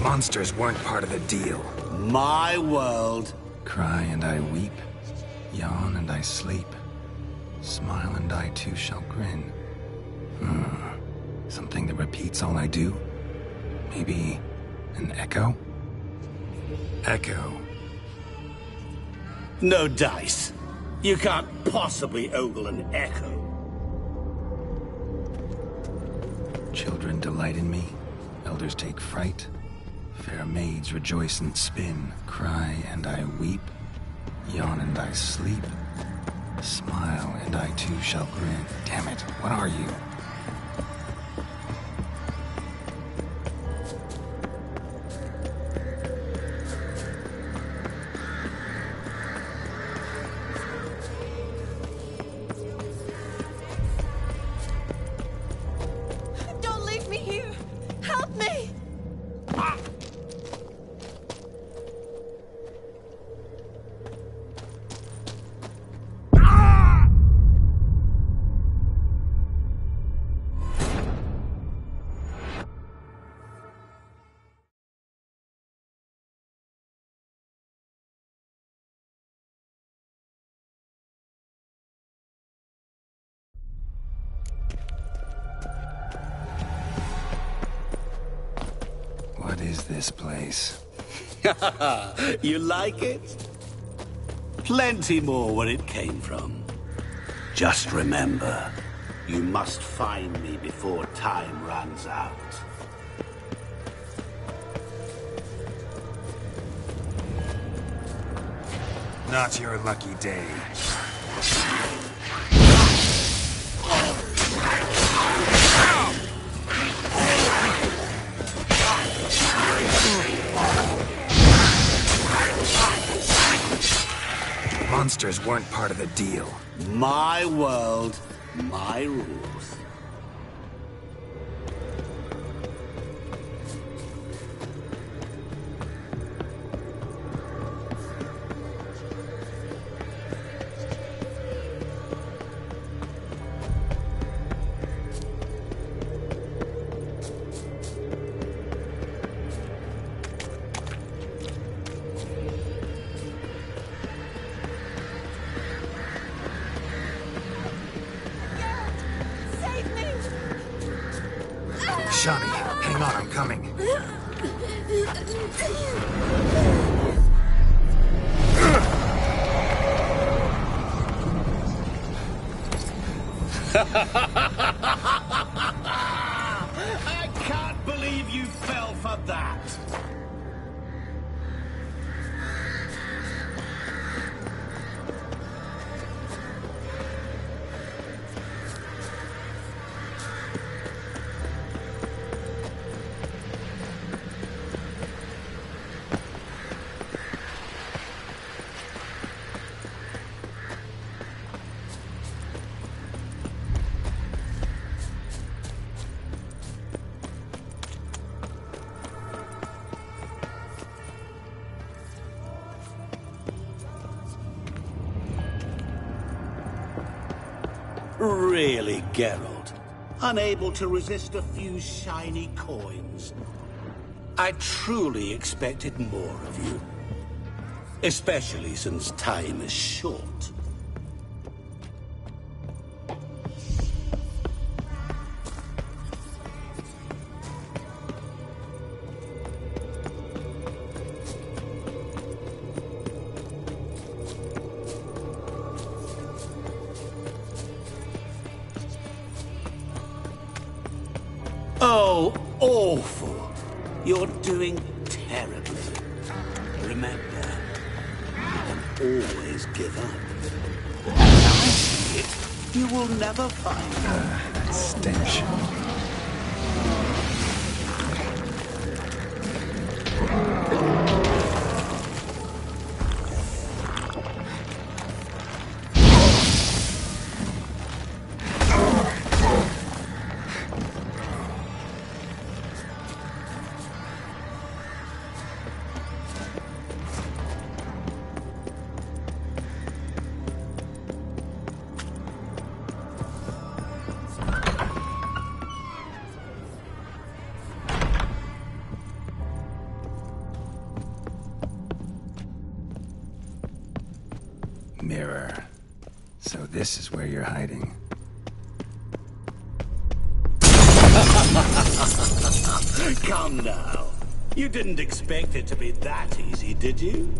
Monsters weren't part of the deal. My world. Cry and I weep, yawn and I sleep, smile and I too shall grin. Something that repeats all I do? Maybe an echo? Echo. No dice. You can't possibly ogle an echo. Children delight in me, elders take fright. Fair maids rejoice and spin, cry and I weep, yawn and I sleep, smile and I too shall grin. Damn it, what are you? Don't leave me here! Help me! What is this place? You like it? Plenty more where it came from. Just remember, you must find me before time runs out. Not your lucky day. Monsters weren't part of the deal. My world, my rules. Shani, hang on, I'm coming. I can't believe you fell for that. Really, Geralt? Unable to resist a few shiny coins? I truly expected more of you. Especially since time is short. Oh, awful. You're doing terribly. Remember, you can always give up. As I see it, you will never find her. Stench. Mirror. So this is where you're hiding. Come now. You didn't expect it to be that easy, did you?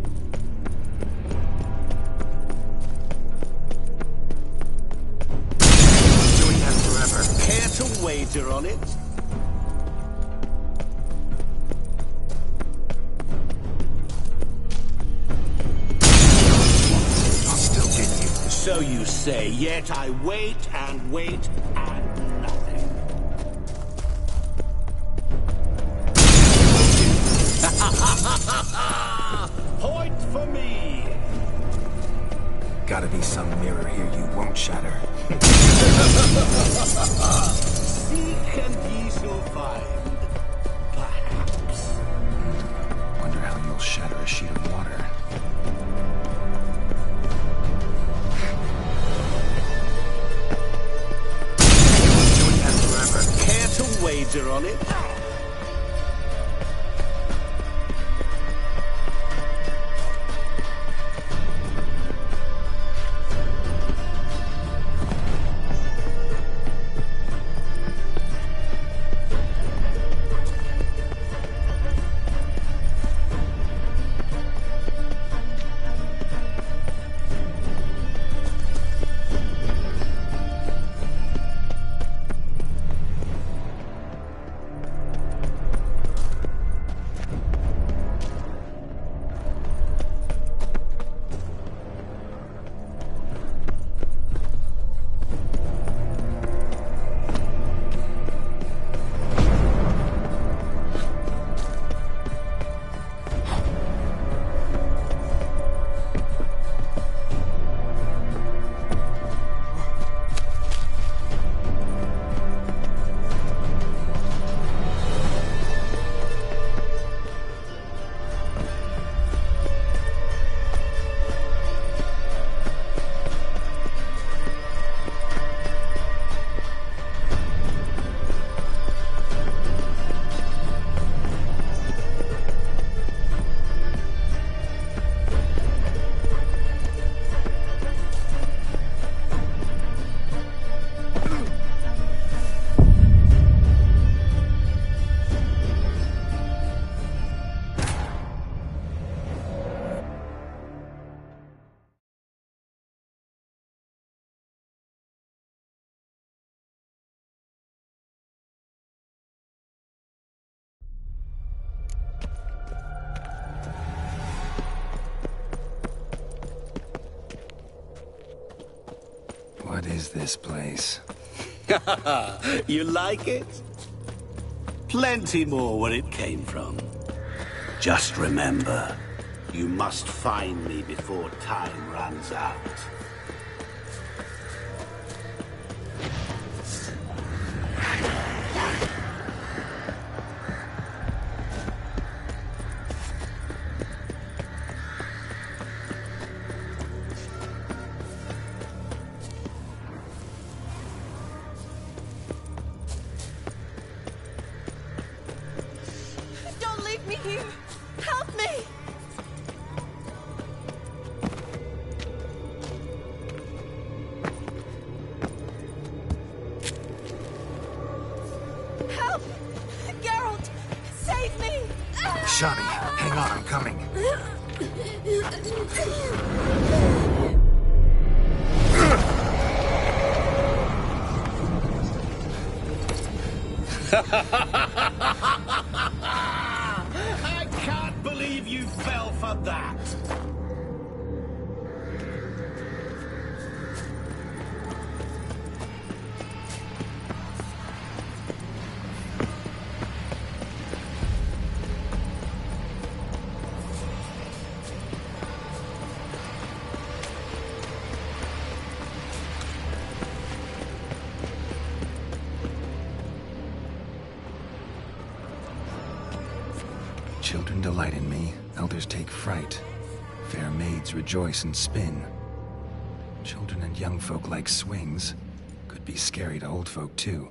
Doing that forever. Care to wager on it? So you say, yet I wait and wait and nothing. Point for me! Gotta be some mirror here you won't shatter. Seek and ye shall find. Perhaps. Wonder how you'll shatter a sheet of water. Care to wager on it? What is this place? You like it? Plenty more where it came from. Just remember, you must find me before time runs out. Don't leave me here! Help me! Help! Geralt! Save me! Shani, hang on, I'm coming. believe you fell for that! Children delight in me, elders take fright. Fair maids rejoice and spin. Children and young folk like swings. Could be scary to old folk, too.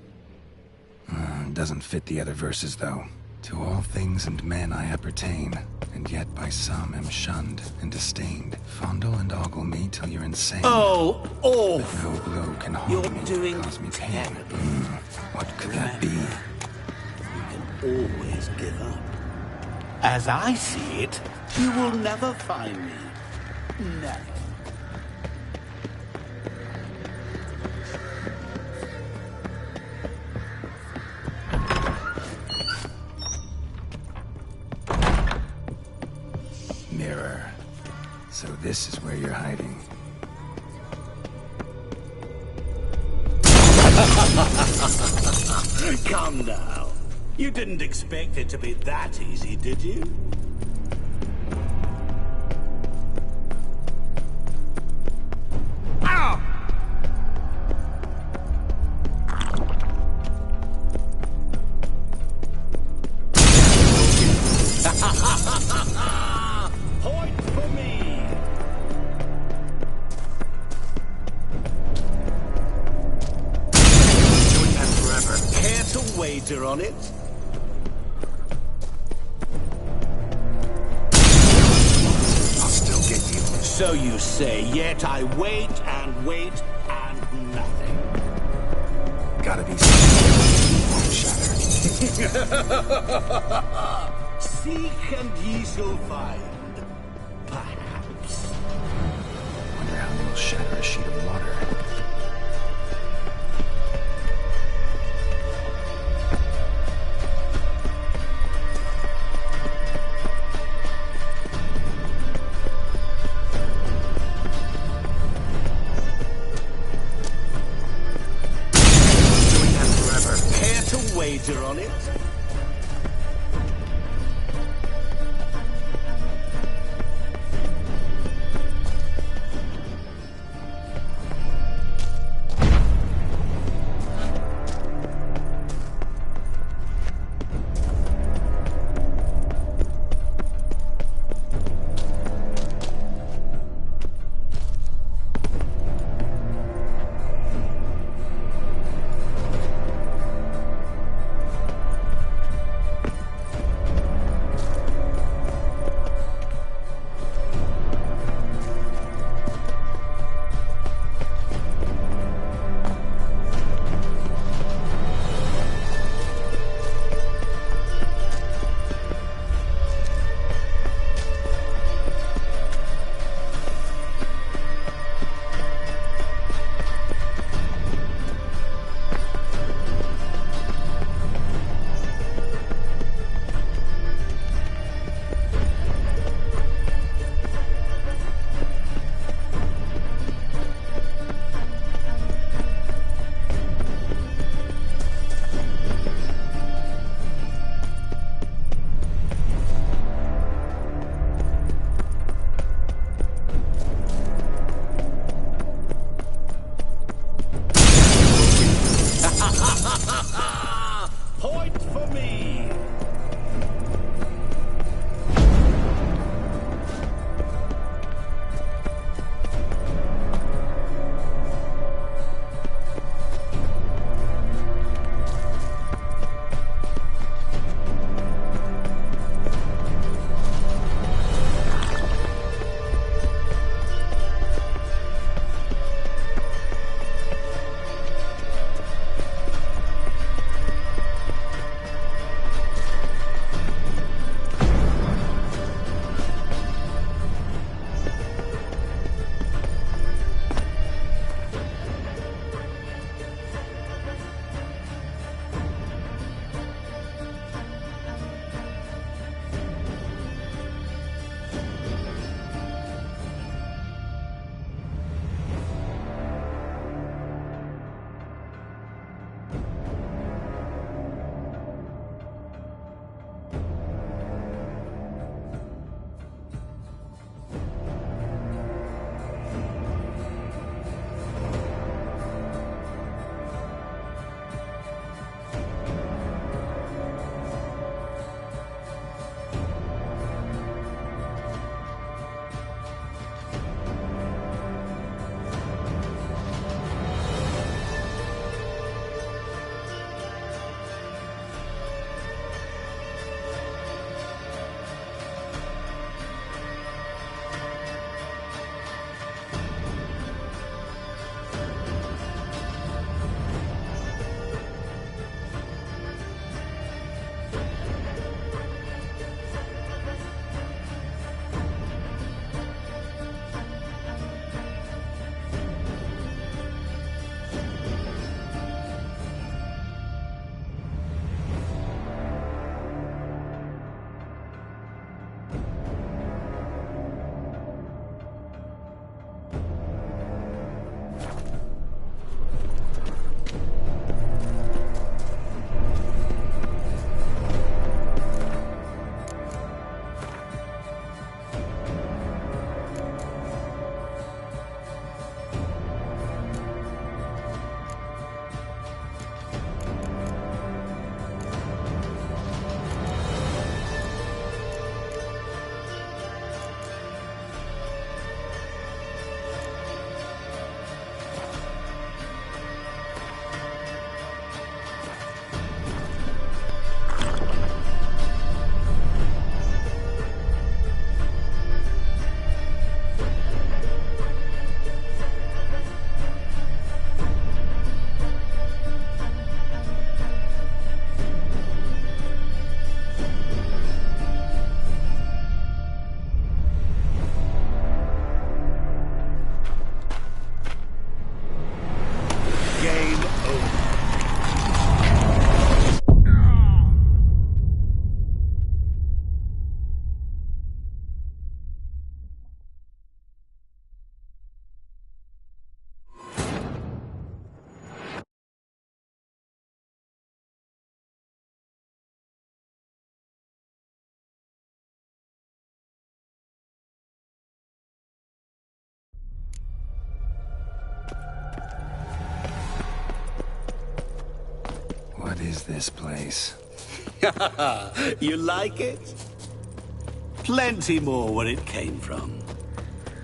Doesn't fit the other verses, though. To all things and men I appertain, and yet by some am shunned and disdained. Fondle and ogle me till you're insane. Oh, But no blow can harm You're me, doing cause me pain. terribly. What could that be? You can always give up. As I see it, you will never find me. Never. Mirror. So this is where you're hiding. Come now. You didn't expect it to be that easy, did you? Ow! Point for me! Doing that forever. Care to wager on it? I'll still get you. So you say, yet I wait and wait and nothing. Gotta be something. Won't shatter. Seek and ye shall find. Perhaps. Wonder how they'll shatter a sheet of water. Doing that forever. Care to wager on it? is this place? You like it? Plenty more where it came from.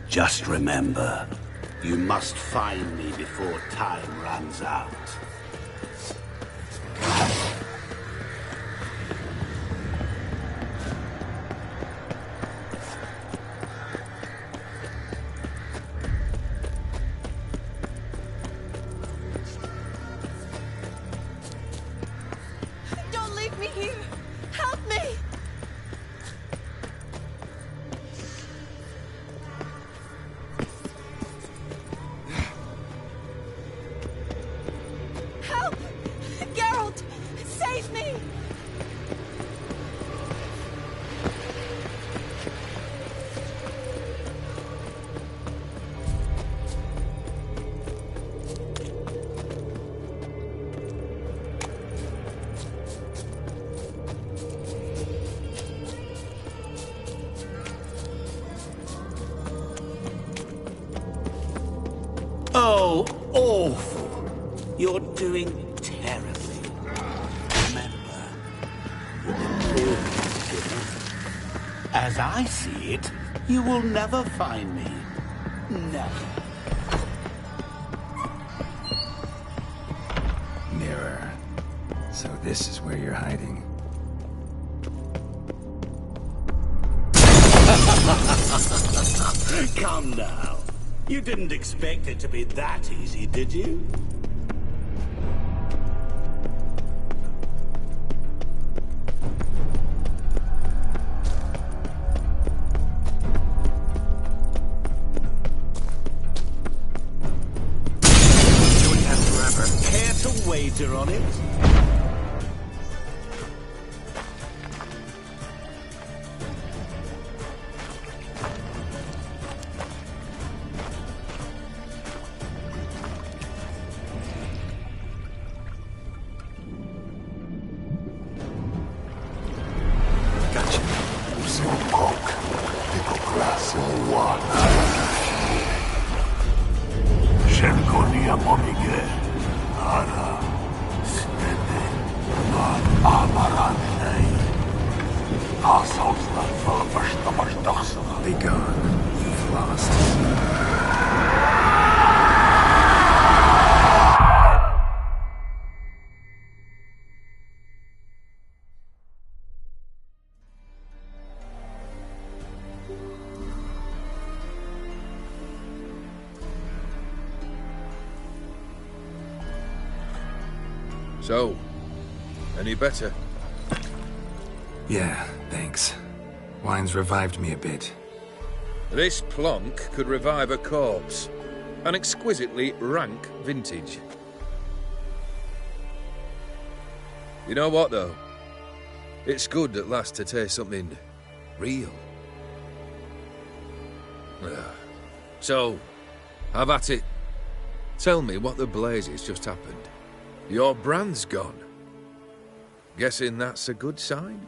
Just remember, you must find me before time runs out. Don't leave me here! Help me! Help! Geralt! Save me! Oh, awful. You're doing terribly. Remember, you've been clearly given. As I see it, you will never find me. Never. Mirror. So this is where you're hiding. Come now. You didn't expect it to be that easy, did you? Doing that forever. Care to wager on it? Be gone. You've lost. So, any better? Yeah, thanks. Wine's revived me a bit. This plonk could revive a corpse. An exquisitely rank vintage. You know what, though? It's good at last to taste something real. So, have at it. Tell me what the blazes just happened. Your brand's gone. Guessing that's a good sign?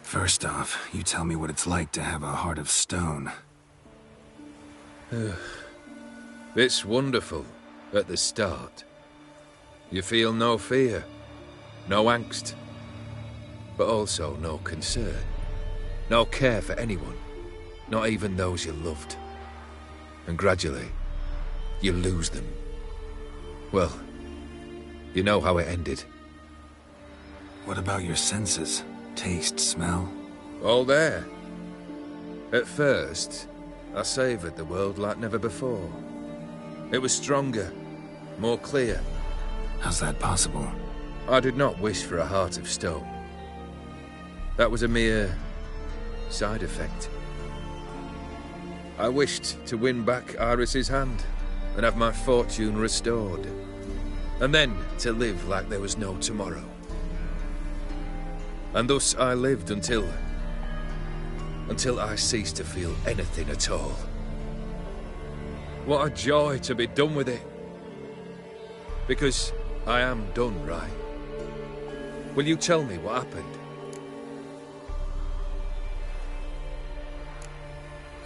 First off, you tell me what it's like to have a heart of stone. It's wonderful at the start. You feel no fear, no angst, but also no concern, no care for anyone, not even those you loved. And gradually, you lose them. Well, you know how it ended. What about your senses? Taste, smell? All there. At first, I savoured the world like never before. It was stronger, more clear. How's that possible? I did not wish for a heart of stone. That was a mere side effect. I wished to win back Iris's hand and have my fortune restored. And then to live like there was no tomorrow. And thus I lived until I ceased to feel anything at all. What a joy to be done with it. Because I am done, right? Will you tell me what happened?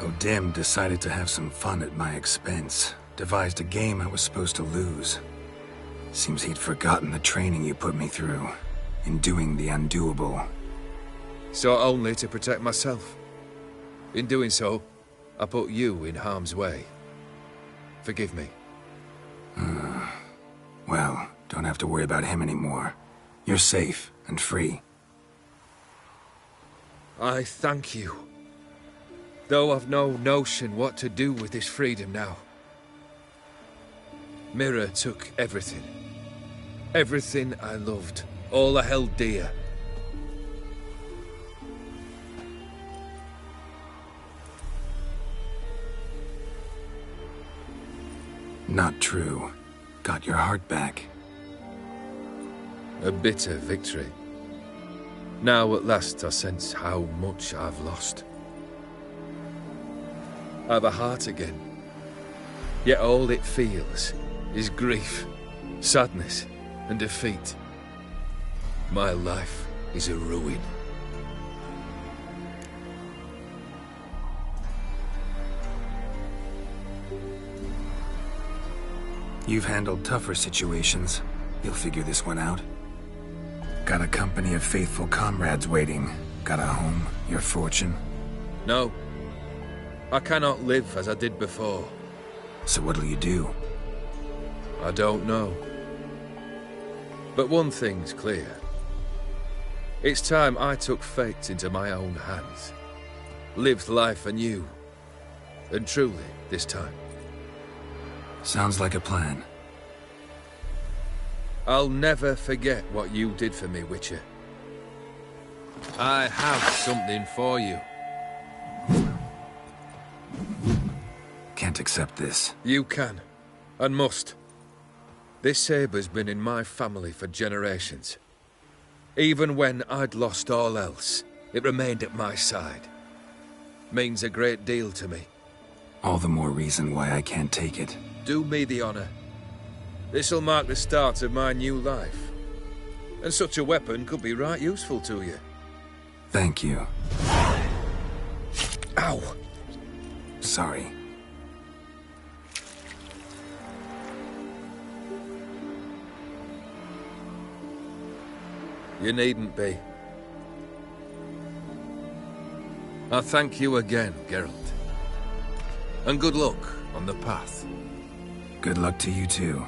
O'Dim decided to have some fun at my expense. Devised a game I was supposed to lose. Seems he'd forgotten the training you put me through. In doing the undoable. So only to protect myself. In doing so, I put you in harm's way. Forgive me. Well, don't have to worry about him anymore. You're safe and free. I thank you. Though I've no notion what to do with this freedom now. Mira took everything. Everything I loved. All I held dear. Not true. Got your heart back. A bitter victory. Now at last I sense how much I've lost. I've a heart again. Yet all it feels is grief, sadness, and defeat. My life is a ruin. You've handled tougher situations. You'll figure this one out. Got a company of faithful comrades waiting. Got a home, your fortune. No. I cannot live as I did before. So what'll you do? I don't know. But one thing's clear. It's time I took fate into my own hands. Lived life anew. And truly, this time. Sounds like a plan. I'll never forget what you did for me, Witcher. I have something for you. Can't accept this. You can, and must. This sabre's been in my family for generations. Even when I'd lost all else, it remained at my side. Means a great deal to me. All the more reason why I can't take it. Do me the honor. This'll mark the start of my new life. And such a weapon could be right useful to you. Thank you. Ow! Sorry. You needn't be. I thank you again, Geralt. And good luck on the path. Good luck to you too.